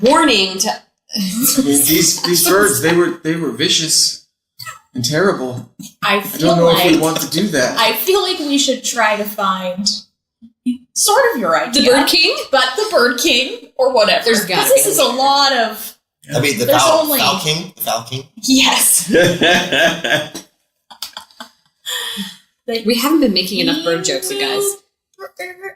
warning to. I mean, these birds, they were vicious and terrible. I I feel don't know if we like want to do that. I feel like we should try to find sort of your idea, The bird king? but the bird king or whatever. There's gotta Because this be a is a leader. lot of I mean, the There's Val only- King? The Val King? yes. We haven't been making enough bird jokes, you guys.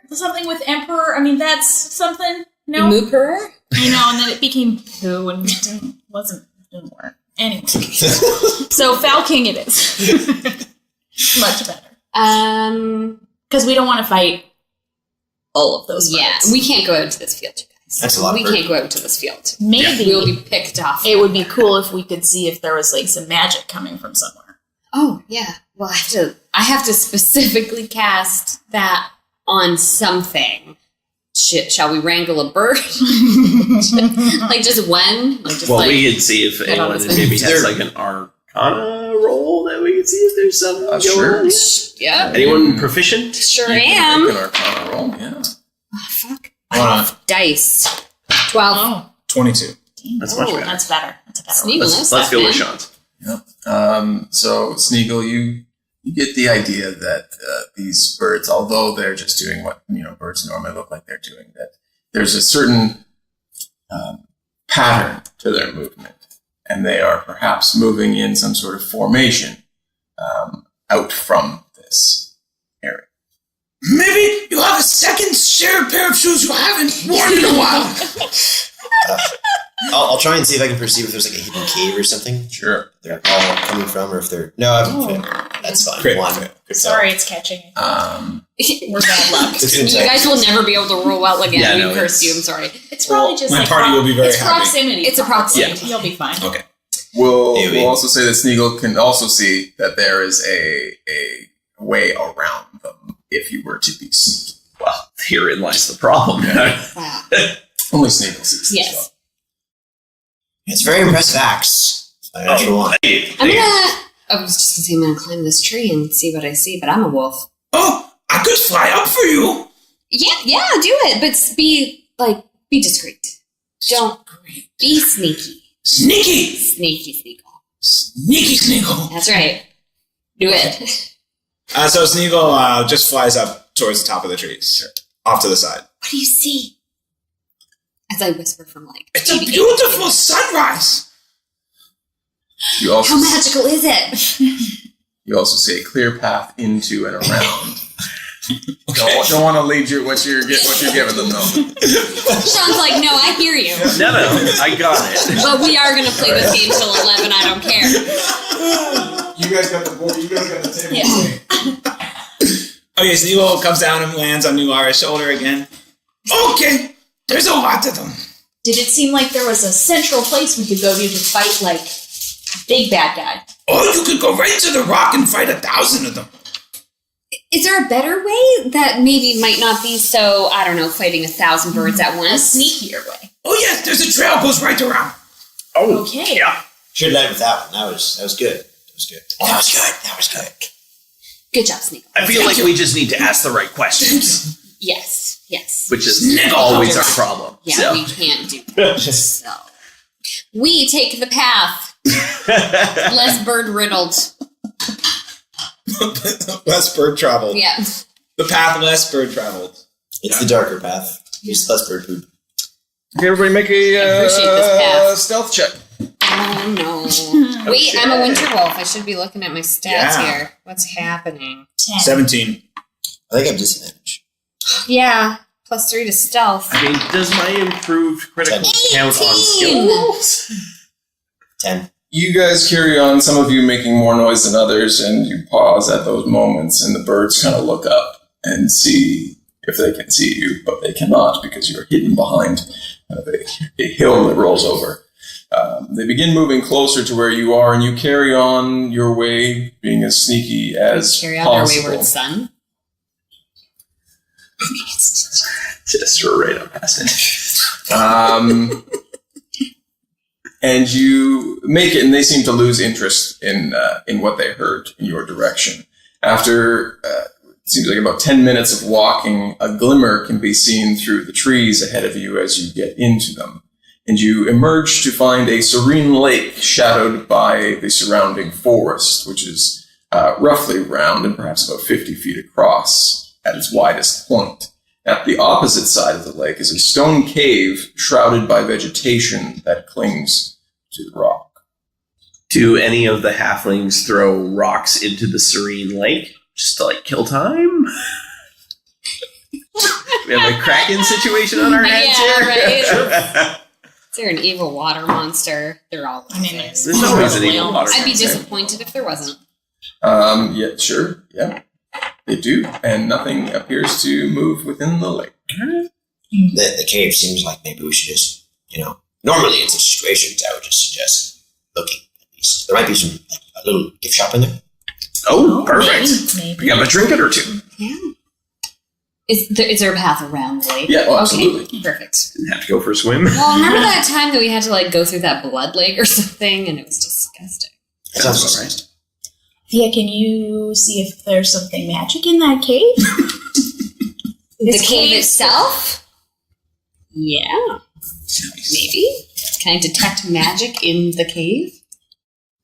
Something with emperor. I mean, that's something. No, Emperor? I know, and then it became poo, and it didn't work. Anyway, so Foul King it is. Much better. Because we don't want to fight all of those birds. Yeah, we can't go out to this field, you guys. That's a lot of We bird. can't go out to this field. Maybe We'll be picked off. it would be cool if we could see if there was like some magic coming from somewhere. Oh, yeah. Well, I have to specifically cast that on something. Shall we wrangle a bird? Like just one? Like just Well, like, we could see if get on anyone this maybe thing. has like an Arcana roll that we could see if there's some going sure. on here. yeah, Anyone proficient? sure You can am. make an Arcana roll, yeah. Oh, fuck. I have dice. 12. Oh, 22. That's much Oh, better. that's better. That's a better one. Snegal knows Let's that, go with man. Sean's. Yep. So, Snegal, you get the idea that these birds, although they're just doing what birds normally look like they're doing, that there's a certain pattern to their movement, and they are perhaps moving in some sort of formation out from this area. Maybe you have a second shared pair of shoes you haven't worn in a while. I'll try and see if I can perceive if there's like a hidden cave or something. Sure. They're all coming from, or if they're that's fine. Crit. One. Good Sorry, it's catching. We're bad luck. It's You guys will never be able to roll well again. Yeah, We no, curse it's- you. I'm sorry. It's probably just My like party will be very it's happy. proximity. It's a proximity. You'll be fine. Okay. We'll Maybe. also say that Snegal can also see that there is a way around them if you were to be sneaky. Well, herein lies the problem. Wow. Only Snegal sees this Yes. stuff. It's very impressive axe. I actually want. I was just gonna say I'm gonna climb this tree and see what I see, but I'm a wolf. Oh, I could fly up for you. Yeah, do it, but be discreet. Don't be sneaky. Sneaky. Sneaky. Sneaky Sneagle. That's right. Do it. So Sneagle just flies up towards the top of the trees, off to the side. What do you see? As I whisper from like. It's a 88 beautiful feet. sunrise. You also How magical is it? you also see a clear path into and around. Okay. Don't want to lead you what you're giving them though. Sean's like, no, I hear you. No, I got it. But we are gonna play this game till 11. I don't care. You guys got the board. You guys got the table. Yeah. Okay, Sneagle comes down and lands on Nulara's shoulder again. Okay, there's a lot of them. Did it seem like there was a central place we could go to fight like big bad guy? Or you could go right to the rock and fight 1,000 of them. Is there a better way that maybe might not be so, I don't know, fighting 1,000 birds at A once? sneakier way. Oh yes, there's a trail goes right around. Oh, Okay. yeah. Should have led with that one. That was good. That was good. Good job, Sneagle. I feel like we just need to ask the right questions, Yes. which is Sneagle. always our problem. Yeah, So. we can't do that. So. We take the path less bird riddled. Less bird traveled. Yeah. The path less bird traveled. It's the darker path. Just less bird poop. Okay, everybody make I appreciate this path. stealth check. Oh no. Wait, I'm a winter wolf. I should be looking at my stats Yeah. here. What's happening? 10. 17. I think I'm disadvantaged. Yeah. +3 to stealth. I mean, does my improved critical count on 18. skill rolls? 10. You guys carry on, some of you making more noise than others, and you pause at those moments, and the birds kind of look up and see if they can see you, but they cannot because you're hidden behind a hill that rolls over. They begin moving closer to where you are, and you carry on your way, being as sneaky as Carry on our possible. wayward son. Just right up past it. And you make it, and they seem to lose interest in what they heard in your direction. After it seems like about 10 minutes of walking, a glimmer can be seen through the trees ahead of you as you get into them. And you emerge to find a serene lake shadowed by the surrounding forest, which is roughly round and perhaps about 50 feet across at its widest point. At the opposite side of the lake is a stone cave shrouded by vegetation that clings to the rock. Do any of the halflings throw rocks into the serene lake? Just to like kill time? We have a Kraken situation on our hands here. Right. Is there an evil water monster? They're all. There's always an evil water I'd be monster. disappointed if there wasn't. Yeah, sure. Yeah, they do, and nothing appears to move within the lake. The cave seems like maybe we should just, normally in such situations, I would just suggest looking at least. There might be some a little gift shop in there. Oh, perfect. Maybe. We got a trinket or two. Yeah. Is there a path around the lake? Yeah, absolutely. Okay, perfect. Didn't have to go for a swim. Well, remember that time that we had to go through that blood lake or something, and it was disgusting. That sounds all right. Thea, can you see if there's something magic in that cave? The cave itself? Yeah. Maybe. Can I detect magic in the cave?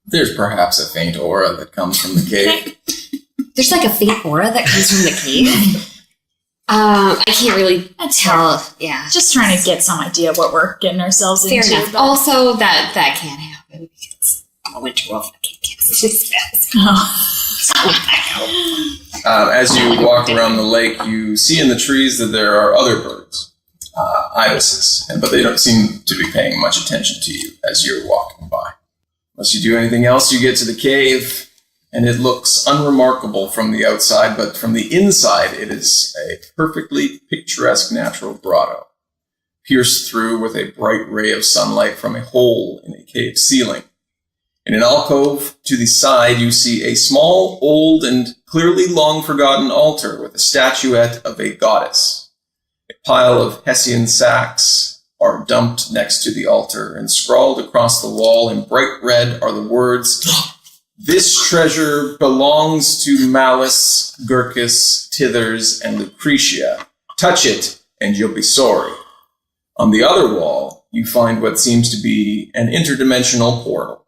There's perhaps a faint aura that comes from the cave. There's a faint aura that comes from the cave. I can't really tell. Yeah. Just trying to get some idea of what we're getting ourselves Fair into. enough. but- Also, that can't happen because I'm a winter wolf. I can't cast spells. Oh. As you walk around the lake, you see in the trees that there are other birds, ibises, but they don't seem to be paying much attention to you as you're walking by. Unless you do anything else, you get to the cave, and it looks unremarkable from the outside, but from the inside, it is a perfectly picturesque natural grotto, pierced through with a bright ray of sunlight from a hole in a cave ceiling. In an alcove to the side, you see a small, old, and clearly long-forgotten altar with a statuette of a goddess. A pile of Hessian sacks are dumped next to the altar, and scrawled across the wall in bright red are the words, "This treasure belongs to Malice, Gurkis, Tithers, and Lucretia. Touch it, and you'll be sorry." On the other wall, you find what seems to be an interdimensional portal.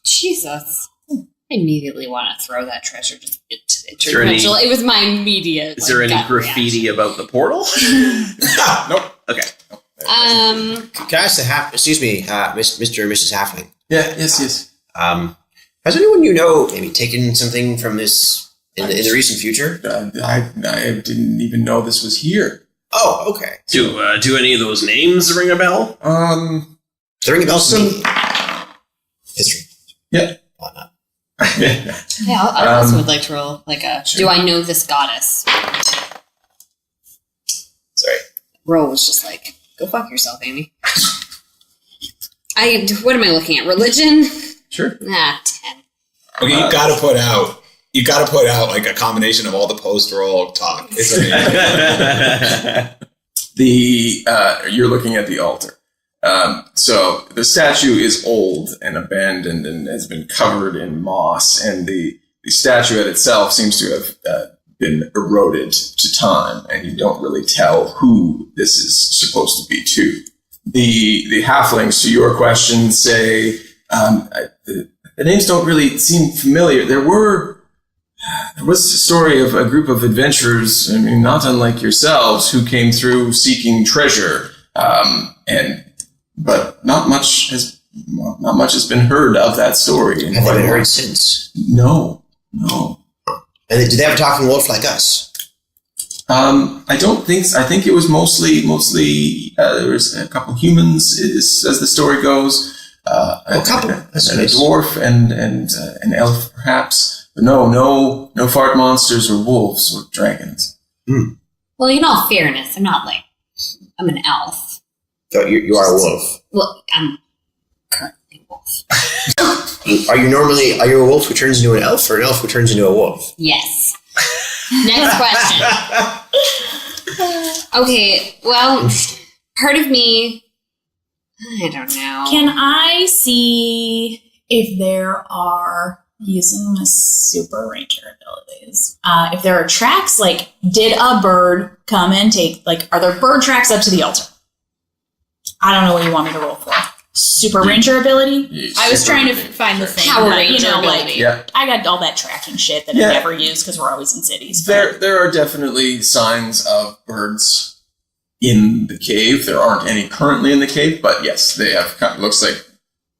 Jesus. I immediately want to throw that treasure just into the there any- interdimensional. It was my immediate. Is there any gut graffiti about the portal? Nope. Okay. reaction. Can I ask excuse me, Mr. and Mrs. Halfling? Yeah, yes. Has anyone you know maybe taken something from this in the recent future? I didn't even know this was here. Oh, okay. Do any of those names ring a bell? Does it ring a bell to me? History. Yeah. Why not? Yeah, I also would like to roll Sure. do I know this goddess? Sorry. Roll was just go fuck yourself, Amy. What am I looking at? Religion? Sure. 10. Okay, you gotta put out a combination of all the post-roll talk. It's amazing. You're looking at the altar. So the statue is old and abandoned and has been covered in moss, and the statuette itself seems to have been eroded to time, and you don't really tell who this is supposed to be to. The halflings, to your question, say the names don't really seem familiar. There was a story of a group of adventurers, I mean, not unlike yourselves, who came through seeking treasure, but not much has been heard of that story. Have they been heard since? No. And did they have a talking wolf like us? I don't think so. I think it was mostly there was a couple humans, as the story goes. A couple. That's And a nice. dwarf and an elf, perhaps. But no fart monsters or wolves or dragons. Well, in all fairness, I'm an elf. So you are a wolf. Well, I'm currently a wolf. Are you a wolf who turns into an elf, or an elf who turns into a wolf? Yes. Next question. Okay, well, part of me, I don't know. Can I see if there are, using my super ranger abilities, if there are tracks, did a bird come and take, are there bird tracks up to the altar? I don't know what you want me to roll for. Super ranger ability? I was trying to find the thing. Power but, Ranger ability. Yeah. I got all that tracking shit that Yeah. I never use because we're always in cities. There are definitely signs of birds in the cave. There aren't any currently in the cave, but yes, they have. Looks like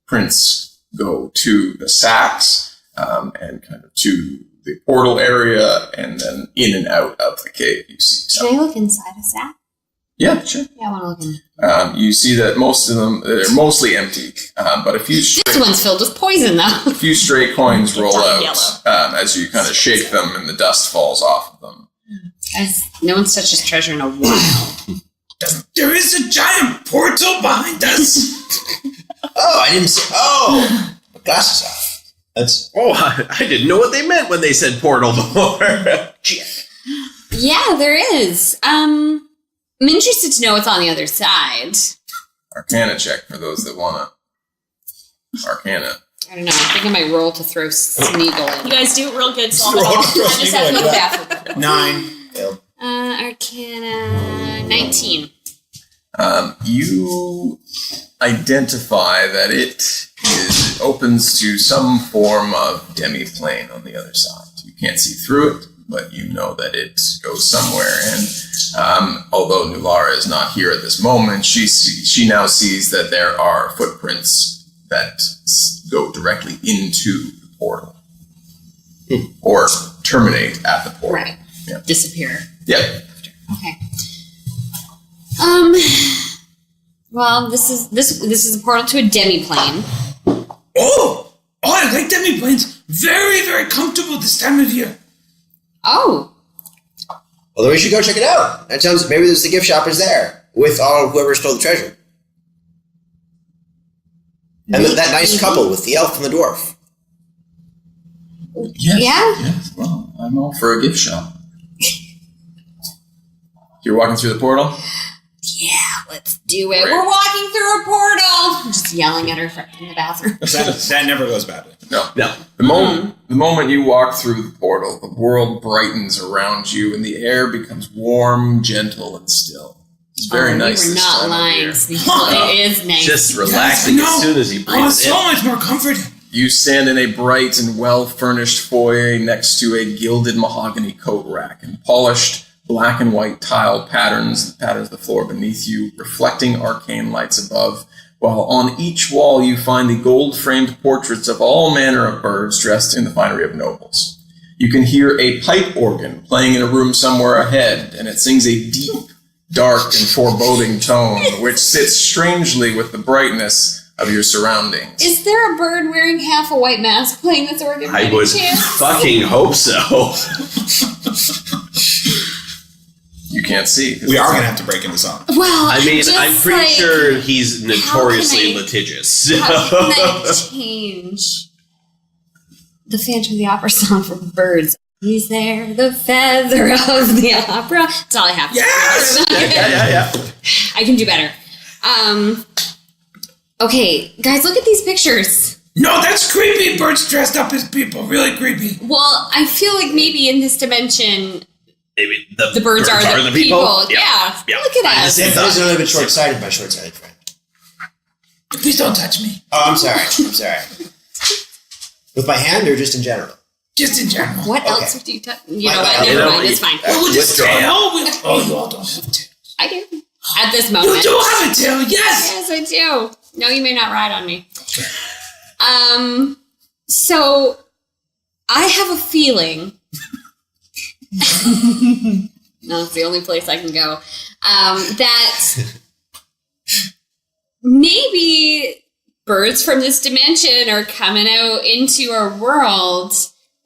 prints go to the sacks and kind of to portal area, and then in and out of the cave. You see. Can I look inside a sack? Yeah, sure. Yeah, I want to look in. You see that most of them, they're mostly empty, but a few This one's filled with poison, though. a few stray coins roll all out as you kind of shake them and the dust falls off of them. Guys, no one's touched this treasure in a while. There is a giant portal behind us. Oh, I didn't see. Oh, my glasses off. That's. Oh, I didn't know what they meant when they said portal before. Yeah, there is. I'm interested to know what's on the other side. Arcana check for those that wanna. Arcana. I don't know. I think I might roll to throw Snegal You in. guys do it real good, so Roll. I'll I just have to go to the bathroom. 9. Failed. Arcana 19. You identify that it opens to some form of demi-plane on the other side. You can't see through it, but you know that it goes somewhere. And although Nulara is not here at this moment, she now sees that there are footprints that go directly into the portal. Or terminate at the portal. Right. Yeah. Disappear. Yeah. Okay. Well, this is a portal to a demi-plane. Oh, I like demi-planes. Very, very comfortable this time of year. Oh. Well, then we should go check it out. That sounds. Maybe there's the gift shop is there with all whoever stole the treasure, and that nice couple with the elf and the dwarf. Yes, Yeah? Yes. Well, I'm all for a gift shop. You're walking through the portal? Yeah, let's do it. Great. We're walking through a portal. I'm just yelling at her in the bathroom. That never goes badly. No. No. The moment you walk through the portal, the world brightens around you and the air becomes warm, gentle, and still. It's very nice. You were this not time of lying, year. Snegal. It is nice. Just relaxing Yes, as soon as he Oh, breathes so in. much more comforting. You stand in a bright and well-furnished foyer next to a gilded mahogany coat rack and polished black and white tile patterns of the floor beneath you, reflecting arcane lights above, while on each wall you find the gold-framed portraits of all manner of birds dressed in the finery of nobles. You can hear a pipe organ playing in a room somewhere ahead, and it sings a deep, dark, and foreboding tone, which sits strangely with the brightness of your surroundings. Is there a bird wearing half a white mask playing this organ? by I any would chance? fucking hope so. You can't see. We are going to have to break into song. Well, I mean, just I'm pretty like, sure he's notoriously I- litigious. How can I change the Phantom of the Opera song from Birds? He's there, the feather of the opera. That's all I have. Yes! yeah. I can do better. Okay, guys, look at these pictures. No, that's creepy. Birds dressed up as people. Really creepy. Well, I feel like maybe in this dimension, Maybe the birds are the people. Yeah. Yeah. Look at I us. just- That is a little bit short-sighted, my short-sighted friend. Please don't touch me. Oh, I'm sorry. With my hand or just in general? Just in general. What Okay. else do you touch? You know I- what? I- Never you know, mind. It's fine. What with this Withdraw. tail? Oh, you all don't have a tail. I do. At this You moment. do have a tail, yes! Yes, I do. No, you may not ride on me. So I have a feeling. No, it's the only place I can go. That maybe birds from this dimension are coming out into our world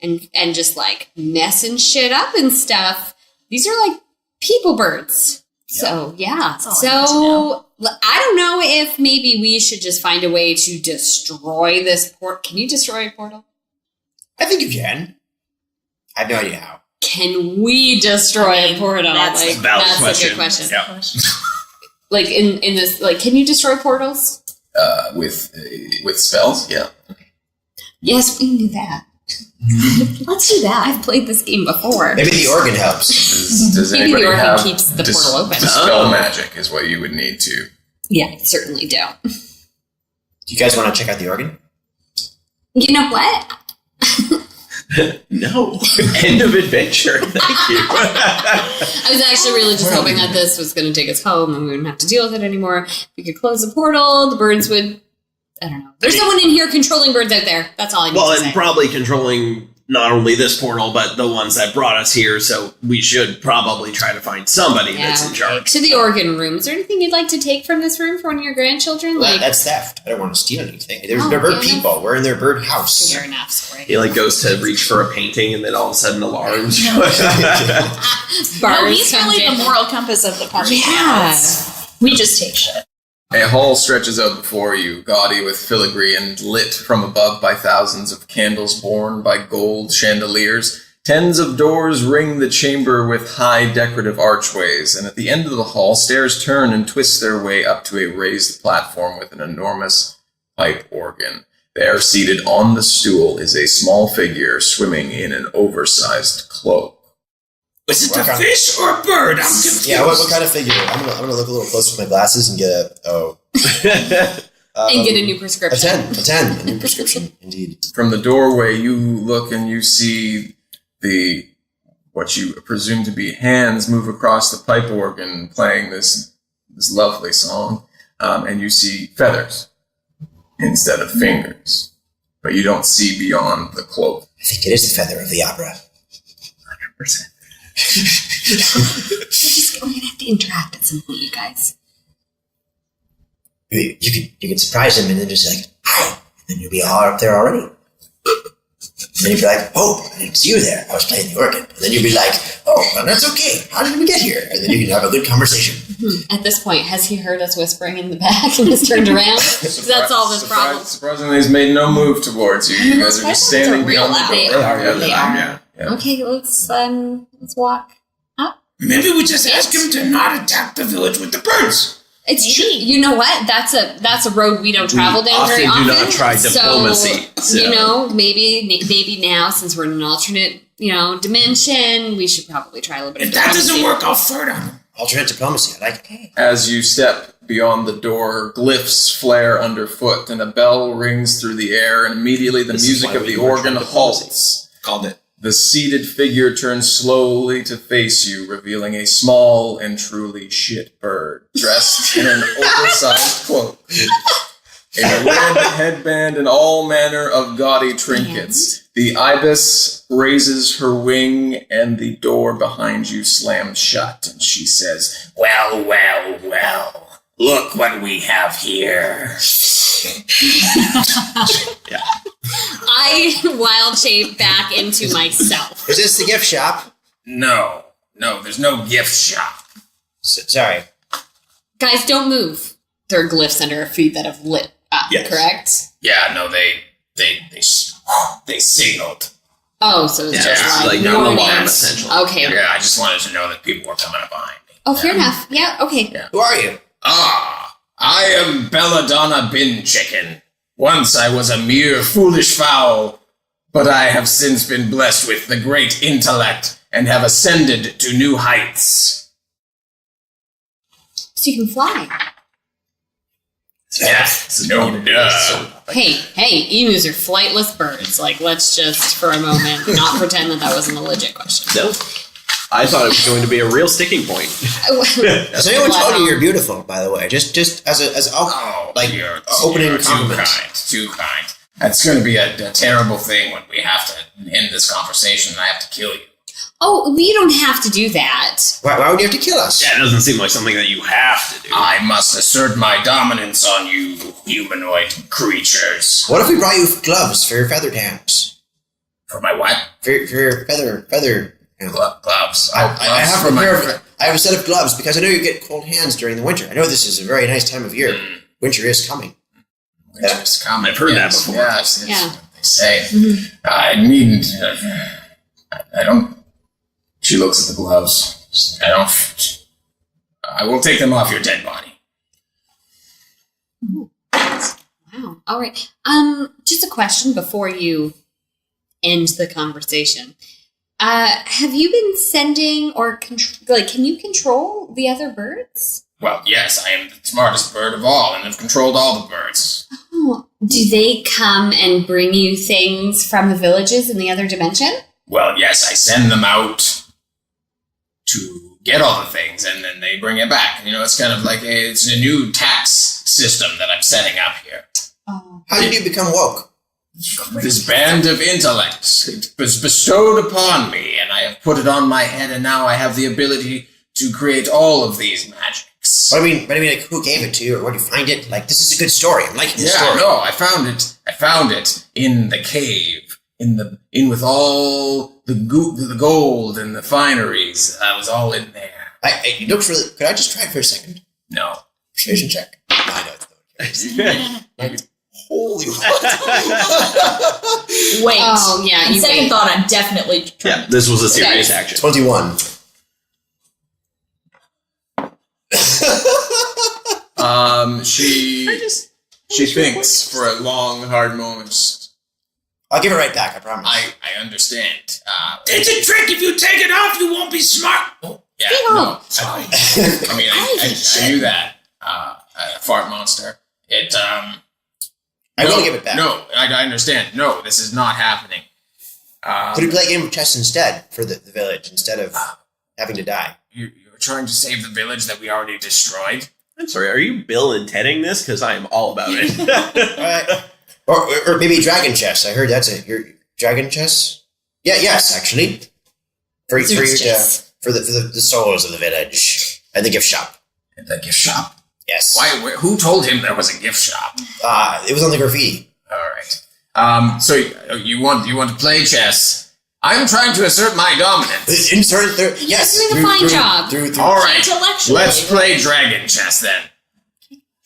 and just like messing shit up and stuff. These are like people birds. So yeah. all I need to know. So I don't know if maybe we should just find a way to destroy this port. Can you destroy a portal? I think you can. I have no idea how. Can we destroy a portal? that's Like, a valid that's question. a good question. Yeah. Like in this, like, can you destroy portals? With spells, yeah. Yes, we knew that. Let's do that. I've played this game before. Maybe the organ helps. Does Maybe anybody the organ have keeps the portal open. Dispel magic is what you would need to. Yeah, I certainly do. Do you guys want to check out the organ? You know what? No. End of adventure. Thank you. I was actually really just hoping that this was going to take us home and we wouldn't have to deal with it anymore. We could close the portal. The birds would. I don't know. There's someone in here controlling birds out there. That's all I need Well, to say. and probably controlling not only this portal, but the ones that brought us here, so we should probably try to find somebody that's in charge. To the organ room. Is there anything you'd like to take from this room for one of your grandchildren? Well, that's theft. I don't want to steal anything. They're bird people. We're in their bird house. Fair enough, sorry. He goes to reach for a painting, and then all of a sudden alarms. No, he's really the moral compass of the party. Yeah. We just take shit. A hall stretches out before you, gaudy with filigree and lit from above by thousands of candles borne by gold chandeliers. Tens of doors ring the chamber with high decorative archways, and at the end of the hall, stairs turn and twist their way up to a raised platform with an enormous pipe organ. There, seated on the stool, is a small figure swimming in an oversized cloak. Is it a fish or a bird? I'm confused. Yeah, what kind of figure? I'm gonna look a little closer with my glasses and get and get a new prescription. A new prescription, indeed. From the doorway, you look and you see what you presume to be hands move across the pipe organ, playing this lovely song, and you see feathers instead of fingers, but you don't see beyond the cloak. I think it is the feather of the opera. 100%. We're gonna have to interact at some point, you guys. You could surprise him and then just like, hi, and then you'll be all up there already. And then you'd be like, oh, I didn't see you there. I was playing the organ. And then you'd be like, oh, well, that's okay. How did we get here? And then you can have a good conversation. At this point, has he heard us whispering in the back and has turned around? Because that solves his problem. Surprisingly, he's made no move towards you. You guys are just standing beyond the door. They are. Yeah. Okay, let's walk up. Maybe we just ask him to not attack the village with the birds. It's true. You know what? That's a road we don't travel down very often. Do not try diplomacy. So, maybe now, since we're in an alternate, dimension, we should probably try a little bit of diplomacy. If that doesn't work, I'll flirt on him. Alternate diplomacy, I like it. As you step beyond the door, glyphs flare underfoot, and a bell rings through the air, and immediately the music of the organ halts. Called it. The seated figure turns slowly to face you, revealing a small and truly shit bird, dressed in an oversized cloak, in a red headband and all manner of gaudy trinkets. The ibis raises her wing, and the door behind you slams shut, and she says, "Well, well, well, look what we have here." Yeah. I wild shape back into myself. Is this the gift shop? No, there's no gift shop. Sorry. Guys, don't move. There are glyphs under our feet that have lit up, correct? Yeah, no, they signaled. Oh, so it's just like not an alarm, warnings. essentially. Okay. Yeah, I just wanted to know that people were coming up behind me. Oh, fair enough. Yeah, okay. Yeah. Who are you? I am Belladonna Bin Chicken. Once I was a mere foolish fowl, but I have since been blessed with the great intellect and have ascended to new heights. So you can fly. Yes, no duh. Hey, emus are flightless birds. Let's just, for a moment, not pretend that wasn't a legit question. No. I thought it was going to be a real sticking point. Has anyone told you you're beautiful, by the way? Just as You're opening too compliments. too kind. That's going to be a terrible thing when we have to end this conversation and I have to kill you. Oh, we don't have to do that. Why would you have to kill us? Yeah, it doesn't seem like something that you have to do. I must assert my dominance on you humanoid creatures. What if we brought you gloves for your feathered hands? For my what? For your feather Gloves. I have a set of gloves because I know you get cold hands during the winter. I know this is a very nice time of year. Winter is coming. Winter's coming. I've heard that before. Yes, Yeah. what they say. I needn't. I don't. She looks at the gloves. I will take them off your dead body. Wow. All right. Just a question before you end the conversation. Have you been sending or can you control the other birds? Well, yes, I am the smartest bird of all and have controlled all the birds. Oh, do they come and bring you things from the villages in the other dimension? Well, yes, I send them out to get all the things and then they bring it back. It's kind of like it's a new tax system that I'm setting up here. Oh. How did you become woke? This band of intellect, it was bestowed upon me, and I have put it on my head, and now I have the ability to create all of these magics. What do you mean, like, who gave it to you, or where did you find it? Like, this is a good story. I'm liking the Yeah, story. no, I found it in the cave, in with all the gold and the fineries. I was all in there. It looks really... Could I just try it for a second? No. Persuasion check. I know it's not. Holy what? Wait. Oh, yeah, On you second wait. thought, I'm definitely trying. Yeah, this was a serious action. 21. She thinks for a long, hard moment. I'll give it right back, I promise. I understand. It's a trick. If you take it off, you won't be smart. Oh, Yeah, Stay no. home. I mean, I knew that. Fart monster. I will give it back. No, I understand. No, this is not happening. Could we play a game of chess instead for the village, instead of having to die? You're trying to save the village that we already destroyed? I'm sorry, are you Bill and Tedding this? Because I am all about it. Or maybe dragon chess. I heard that's your dragon chess. Yeah, yes, actually. For the souls of the village and the gift shop. The gift shop? Yes. Who told him there was a gift shop? It was on the graffiti. All right. So you want to play chess? I'm trying to assert my dominance. Insert there. Yes. doing a fine job. Through. All right. Intellectually. Let's play dragon chess then.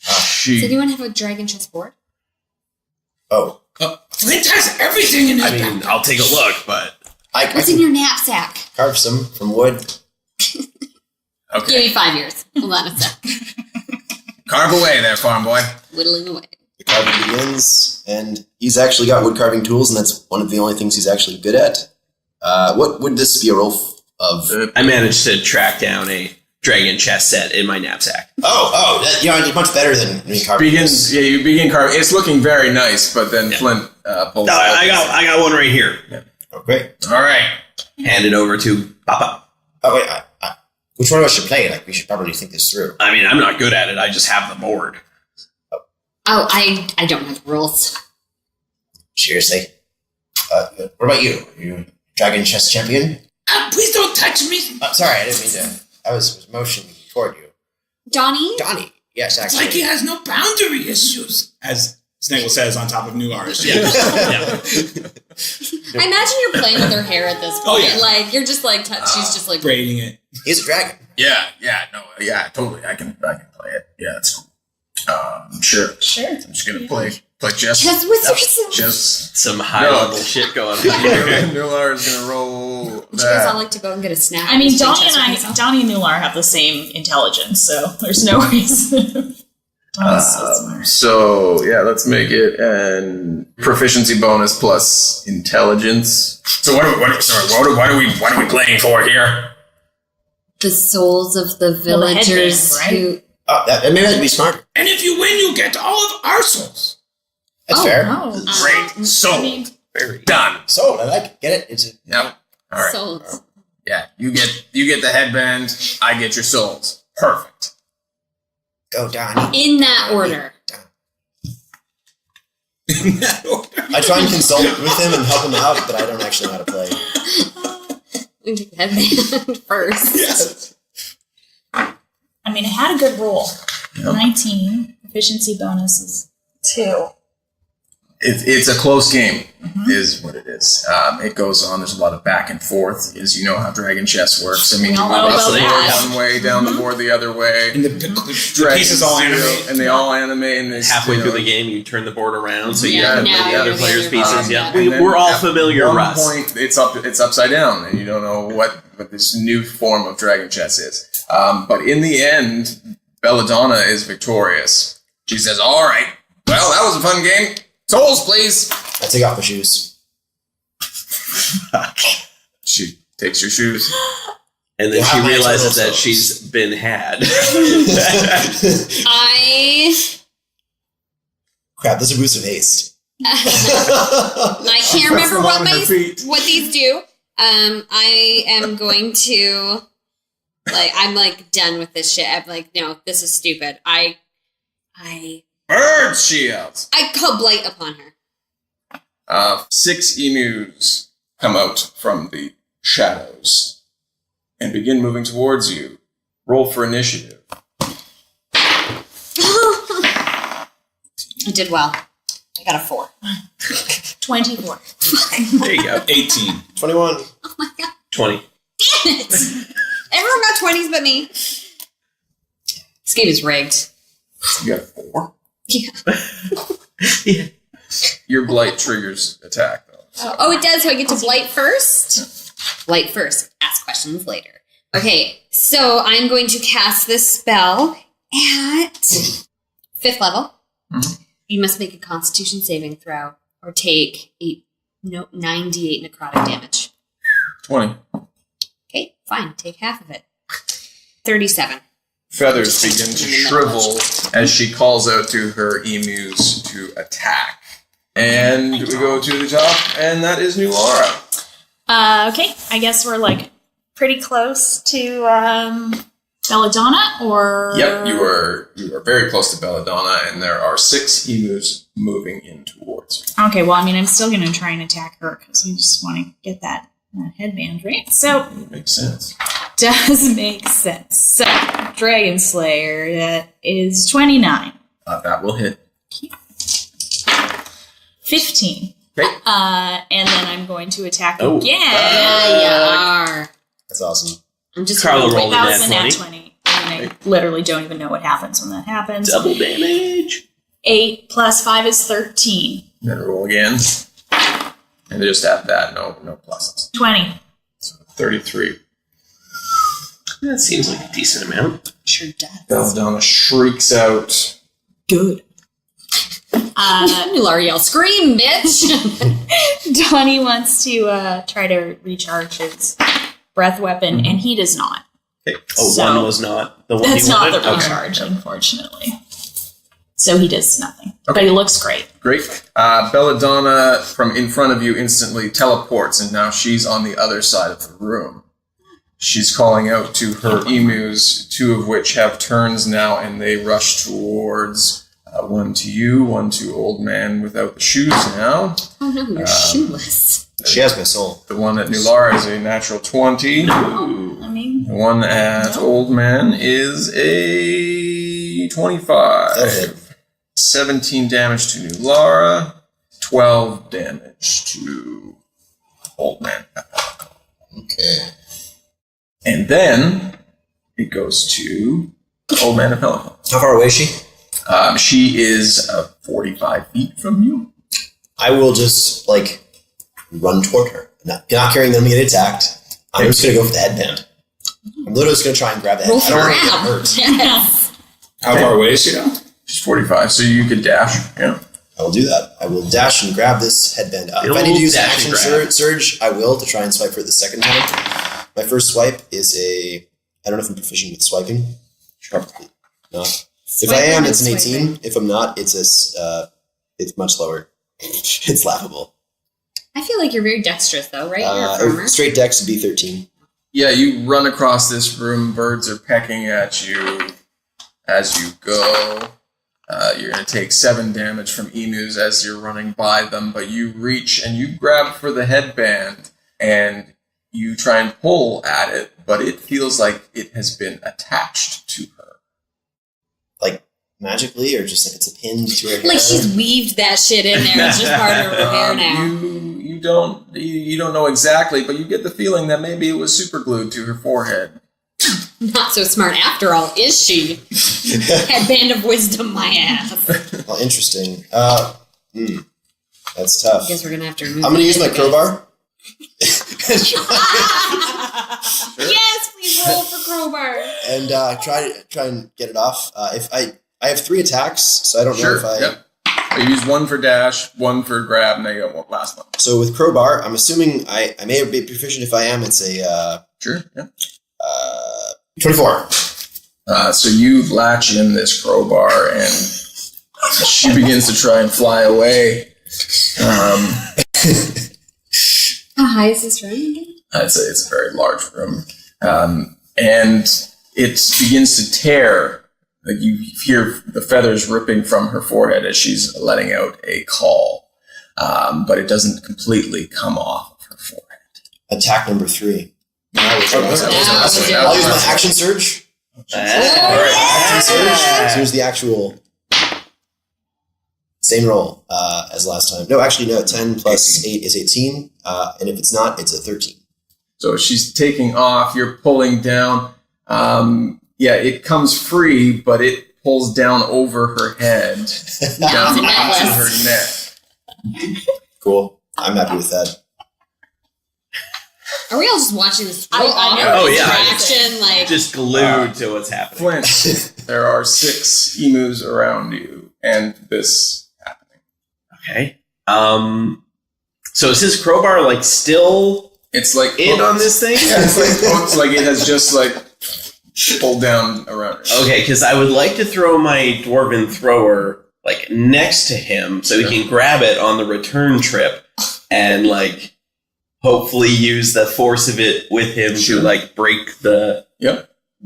Does anyone have a dragon chess board? Oh. Flint has everything in his I mean, I'll take a look, but I What's in can your knapsack? carve some from wood. Okay. Give me 5 years. Hold on a sec. Carve away there, farm boy. Whittling away. The carving begins, and he's actually got wood carving tools, and that's one of the only things he's actually good at. What would this be a roll of? I managed to track down a dragon chess set in my knapsack. It's much better than me carving. You begin carving. It's looking very nice, but then Flint pulls No, out. I got one right here. Oh, great. All right. Hand it over to Papa. Oh, wait. Which one of us should play? Like, we should probably think this through. I mean, I'm not good at it. I just have the board. Oh, I don't have the rules. Seriously. What about you? Are you a dragon chess champion? Please don't touch me. Sorry, I didn't mean to. I was motioning toward you. Donnie? Donnie. Yes, It's actually. like he has no boundary issues. As Snegal says on top of Nulara's. Yeah. I imagine you're playing with her hair at this point. Oh, yeah. Like, you're just like, she's just like, Braiding it. He's a dragon. Yeah, totally. I can play it. Yeah, that's cool. Sure. I'm just gonna play chess. chess wizards. Just Some high level shit going on here. Nulara's gonna roll You guys all that. like to go and get a snack. I mean, and play Donnie chess and with myself? Donnie and Nulara have the same intelligence, so there's no reason. Donnie's so smart. So yeah, let's make it an proficiency bonus plus intelligence. So what are we playing for here? The souls of the villagers headband, right? who... Maybe that'd be smart. And if you win, you get all of our souls. That's fair. Oh, Great. Sold. Done. Sold. I like it. Get it? It's Yep. All right. Souls. Yeah, you get the headband. I get your souls. Perfect. go, Donnie. In that order. I try and consult with him and help him out, but I don't actually know how to play. We do the headband first. Yes. I mean, it had a good roll. 19. Proficiency bonus is 2. It's a close game, is what it is. It goes on. There's a lot of back and forth, as you know how dragon chess works. I mean, We all you know move about up the that. board one way, down the board the other way. And the pieces all animate. and they all animate. And they Halfway through the game, you turn the board around so you Yeah, can now play the you're other really players' really pieces. good. Yeah, And then we're all at familiar, one Russ. point, it's upside down, and you don't know what this new form of dragon chess is. But in the end, Belladonna is victorious. She says, "All right, well, that was a fun game. Souls, please." I take off my shoes. She takes your shoes. And then We'll she have my realizes turtle that souls. she's been had. Crap, this is a boost of haste. I can't remember Press them on her feet. what these do. I am going to I'm done with this shit. I'm like, no, this is stupid. I Birds, she yells. call blight upon her. 6 emus come out from the shadows and begin moving towards you. Roll for initiative. I did well. I got a 4. 24. There you go. 18. 21. Oh my god. 20. Damn it! Everyone got 20s but me. This game is rigged. You got 4? Yeah. Your blight triggers attack, though. Oh, it does. So I get to blight first? Blight first. Ask questions later. Okay, so I'm going to cast this spell at 5th level. Mhm. You must make a Constitution saving throw or take 9d8 necrotic damage. 20. Okay, fine. Take half of it. 37. Feathers begin to shrivel as she calls out to her emus to attack. And we go to the top, and that is Nulara. Okay, I guess we're like pretty close to Belladonna, or Yep, you are very close to Belladonna, and there are 6 emus moving in towards you. Okay, well, I mean, I'm still going to try and attack her because we just want to get that headband, right? So, Makes sense. does make sense. So, Dragon Slayer, that is 29. That will hit. 15. Okay. And then I'm going to attack Oh. again. Yeah, you are. That's awesome. I'm just Carla gonna rolled That a was a nat nat 20. 20. And I literally don't even know what happens when that happens. Double damage. 8 plus 5 is 13. Then roll again. And just add that, no pluses. 20. 33. That seems like a decent amount. Sure does. Belladonna shrieks out. Good. Nulara yell, scream, bitch! Donnie wants to try to recharge his breath weapon, and he does not. Okay. Oh, So- one was not the one That's he not wanted? the Okay. recharge, unfortunately. So he does nothing. But he looks great. Great. Belladonna from in front of you instantly teleports, and now she's on the other side of the room. She's calling out to her emus, 2 of which have turns now, and they rush towards one to you, one to Old Man without the shoes now. Oh no, you're shoeless. She has my soul. The one at Nulara is a natural 20. I mean, The one at Old Man is a 25. That'll hit. 17 damage to Nulara, 12 damage to Old Man. Okay. And then it goes to Old Man Apelloko. How far away is she? She is 45 feet from you. I will just, run toward her. Not carrying them to get attacked. I'm just going to go for the headband. I'm literally just going to try and grab the headband. I don't want to get hurt. Yes. How far away is she now? She's 45, so you could dash. Yeah. I will do that. I will dash and grab this headband. If I need to use an action surge, I will to try and swipe for it the second time. My first swipe is I don't know if I'm proficient with swiping. Probably not. If I am, it's an 18. If I'm not, it's much lower. It's laughable. I feel like you're very dexterous, though, right? You're a farmer. Straight dex would be 13. Yeah, you run across this room. Birds are pecking at you as you go. You're going to take 7 damage from emus as you're running by them, but you reach and you grab for the headband and you try and pull at it, but it feels like it has been attached to her. Like magically, or just like it's a pin to her hair? Like she's weaved that shit in there. It's just part of her hair now. You don't know exactly, but you get the feeling that maybe it was super glued to her forehead. Not so smart after all, is she? Headband of wisdom, my ass. Well, interesting. That's tough. I guess we're gonna have to remove I'm going to use my the crowbar. Yes, please roll for crowbar. And try and get it off. If I have 3 attacks, so I don't know if I. Yep. I use 1 for dash, 1 for grab, and then you got one last one. So with crowbar, I'm assuming I may be proficient. If I am, it's a Sure. Yeah. 24. So you latch in this crowbar, and she begins to try and fly away. How high is this room again? It's a very large room, and it begins to tear. Like you hear the feathers ripping from her forehead as she's letting out a call. but it doesn't completely come off of her forehead. Attack number 3. I'll use Yeah. my action surge. All right, action surge. So here's the actual same roll as last time. No, actually, no. 10 plus 8 is 18, and if it's not, it's a 13. So she's taking off. You're pulling down. It comes free, but it pulls down over her head, down onto her neck. Cool. I'm happy with that. Are we all just watching this real yeah. like Just glued to what's happening. Flint, there are 6 emus around you, and this happening. Okay. So is his crowbar like still It's like in on this thing? Yeah, it's like it has just like pulled down around her. Okay, because I would like to throw my dwarven thrower like next to him so he can grab it on the return trip and like hopefully use the force of it with him to like break the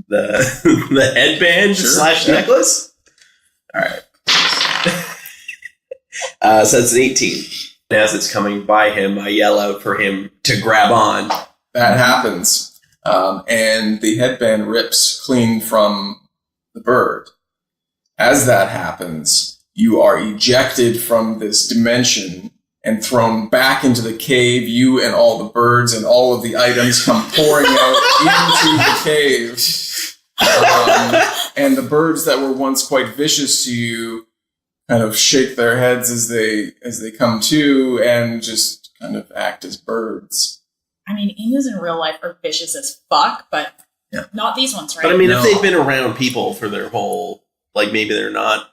the headband / necklace. All right. So that's an 18. As it's coming by him, I yell out for him to grab on. That happens, and the headband rips clean from the bird. As that happens, you are ejected from this dimension and thrown back into the cave. You and all the birds and all of the items come pouring out into the cave. And the birds that were once quite vicious to you kind of shake their heads as they come to and just kind of act as birds. I mean, emus in real life are vicious as fuck, but not these ones, right? But I mean, if they've been around people for their whole, like maybe they're not.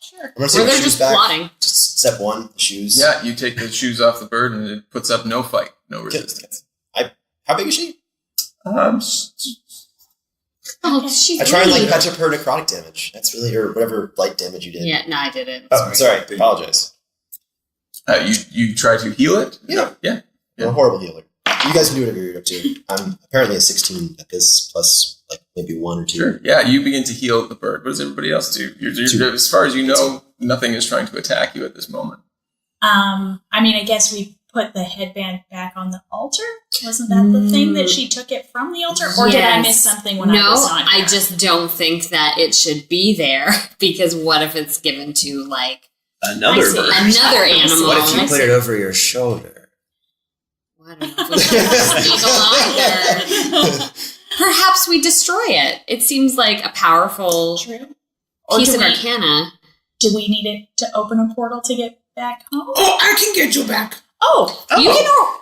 Sure. I'm gonna or take the they're shoes just back. plotting. Step 1, shoes. Yeah, you take the shoes off the bird and it puts up no fight, no resistance. How big is she? Oh, she's I try and like really- patch up her necrotic damage. That's really, or whatever light damage you did. Yeah, no, I didn't. Oh, sorry. Apologize. You try to heal it? Yeah. Yeah. I'm a horrible healer. You guys can do whatever you're up to. I'm apparently a 16 at this, plus like maybe 1 or 2. Sure. Yeah, you begin to heal the bird. What does everybody else do? You're, as far as you know, nothing is trying to attack you at this moment. I mean, I guess we put the headband back on the altar. Wasn't that the thing that she took it from the altar? Or did I miss something when I was not I here? just don't think that it should be there because what if it's given to like Another I see. bird. another animal? What if you I put see. it over your shoulder? What if we Snegal either? Perhaps we destroy it. It seems like a powerful True. Or piece do of we, arcana. do we need it to open a portal to get back home? Oh, I can get you back. Oh, You can.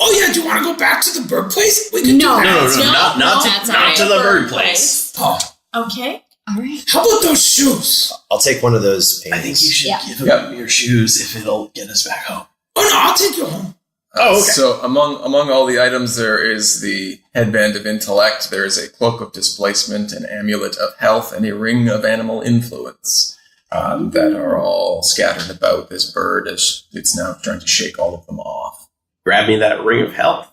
Oh yeah, do you want to go back to the bird place? We can No, do that. No, not that's to alright. the bird place. Oh, okay. All right. how about those shoes? I'll take one of those paintings. I think you should Yeah. give him your shoes if it'll get us back home. Oh no, I'll take you home. Oh, okay. So among all the items, there is the headband of intellect. There is a cloak of displacement, an amulet of health, and a ring of animal influence that are all scattered about this bird as it's now trying to shake all of them off. Grab me that ring of health.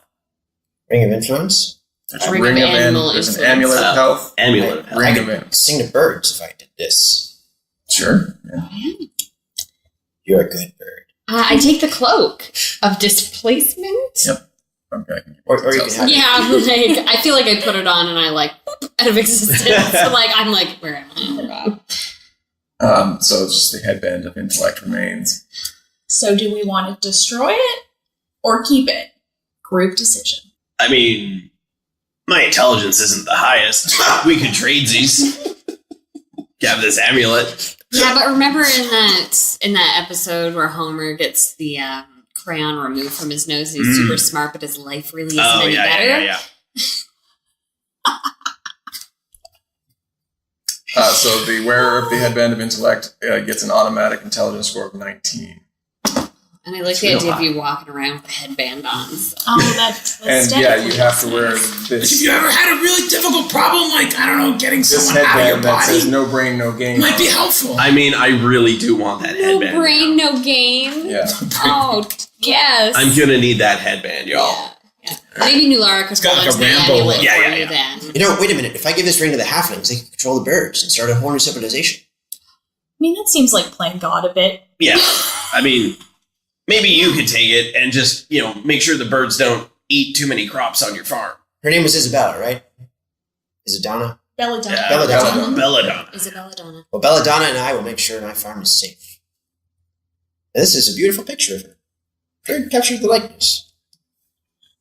Ring of influence? There's A ring of animal there's an influence. amulet of health. Amulet of health. Ring I of could animal. sing to birds if I did this. Sure. Yeah. You're a good bird. I take the cloak of displacement. Yep. Okay. Or you can have Yeah, like I feel like I put it on and I like out of existence. So like I'm like, where am I? Oh, God. So it's just the headband of intellect remains. So do we want to destroy it or keep it? Group decision. I mean, my intelligence isn't the highest. We could trade these. Have this amulet. Yeah, but remember in that episode where Homer gets the crayon removed from his nose, he's super smart, but his life really isn't any better. yeah. So the wearer of the headband of intellect gets an automatic intelligence score of 19. And I like the idea of you walking around with a headband on. So. Oh, that's And yeah, you have to wear Like, if this you ever had a really difficult problem, like I don't know, getting this someone out of your headband that says body, no brain, no game. might be helpful. I mean, I really do want that No headband. brain, no game. Yeah. Oh, yes. I'm gonna need that headband, y'all. Yeah. Maybe Nulara could got pull like into a the Rambo amulet look. Yeah, for yeah, you yeah. then. You know, wait a minute. If I give this ring to the halflings, they can control the birds and start a whole new civilization. I mean, that seems like playing God a bit. Yeah. I mean, maybe you could take it and just, make sure the birds don't eat too many crops on your farm. Her name was Isabella, right? Is it Donna? Belladonna. Belladonna. Belladonna. Isabella Donna. Well, Belladonna and I will make sure my farm is safe. And this is a beautiful picture of her. Very captured the likeness.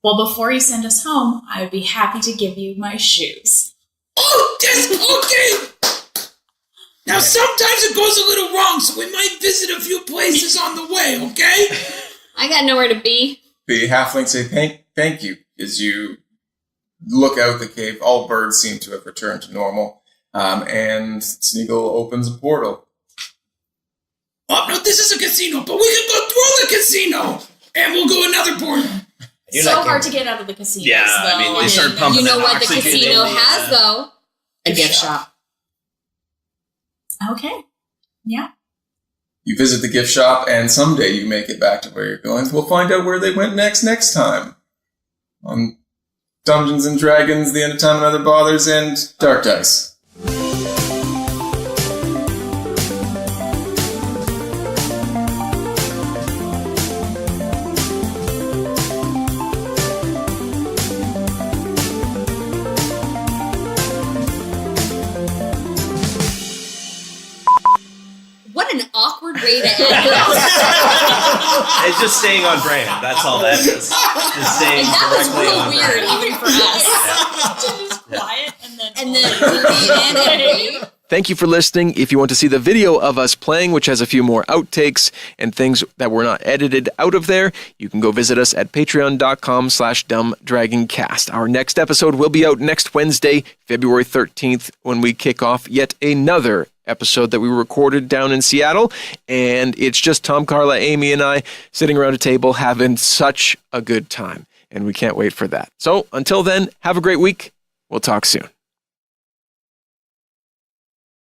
Well, before you send us home, I would be happy to give you my shoes. Oh, that's okay. Now, sometimes it goes a little wrong, so we might visit a few places on the way, okay? I got nowhere to be. The halflings say thank you as you look out the cave. All birds seem to have returned to normal. And Snegal opens a portal. Oh, no, this is a casino, but we can go through the casino, and we'll go another portal. So hard to get out of the casino. Yeah, I mean, they start pumping. You know that what the oxygen casino in, has, though? A gift shop. Okay. Yeah. You visit the gift shop, and someday you make it back to where you're going. We'll find out where they went next time. On Dungeons and Dragons, The End of Time and Other Bothers, and Dark Dice. What an awkward way to end it. It's just staying on brand. That's all that is. Just staying That was directly real on weird, brand. even for us. Just quiet and then And then Thank you for listening. If you want to see the video of us playing, which has a few more outtakes and things that were not edited out of there, you can go visit us at patreon.com/dumbdragoncast. Our next episode will be out next Wednesday, February 13th, when we kick off yet another episode that we recorded down in Seattle. And it's just Tom, Carla, Amy, and I sitting around a table having such a good time. And we can't wait for that. So until then, have a great week. We'll talk soon.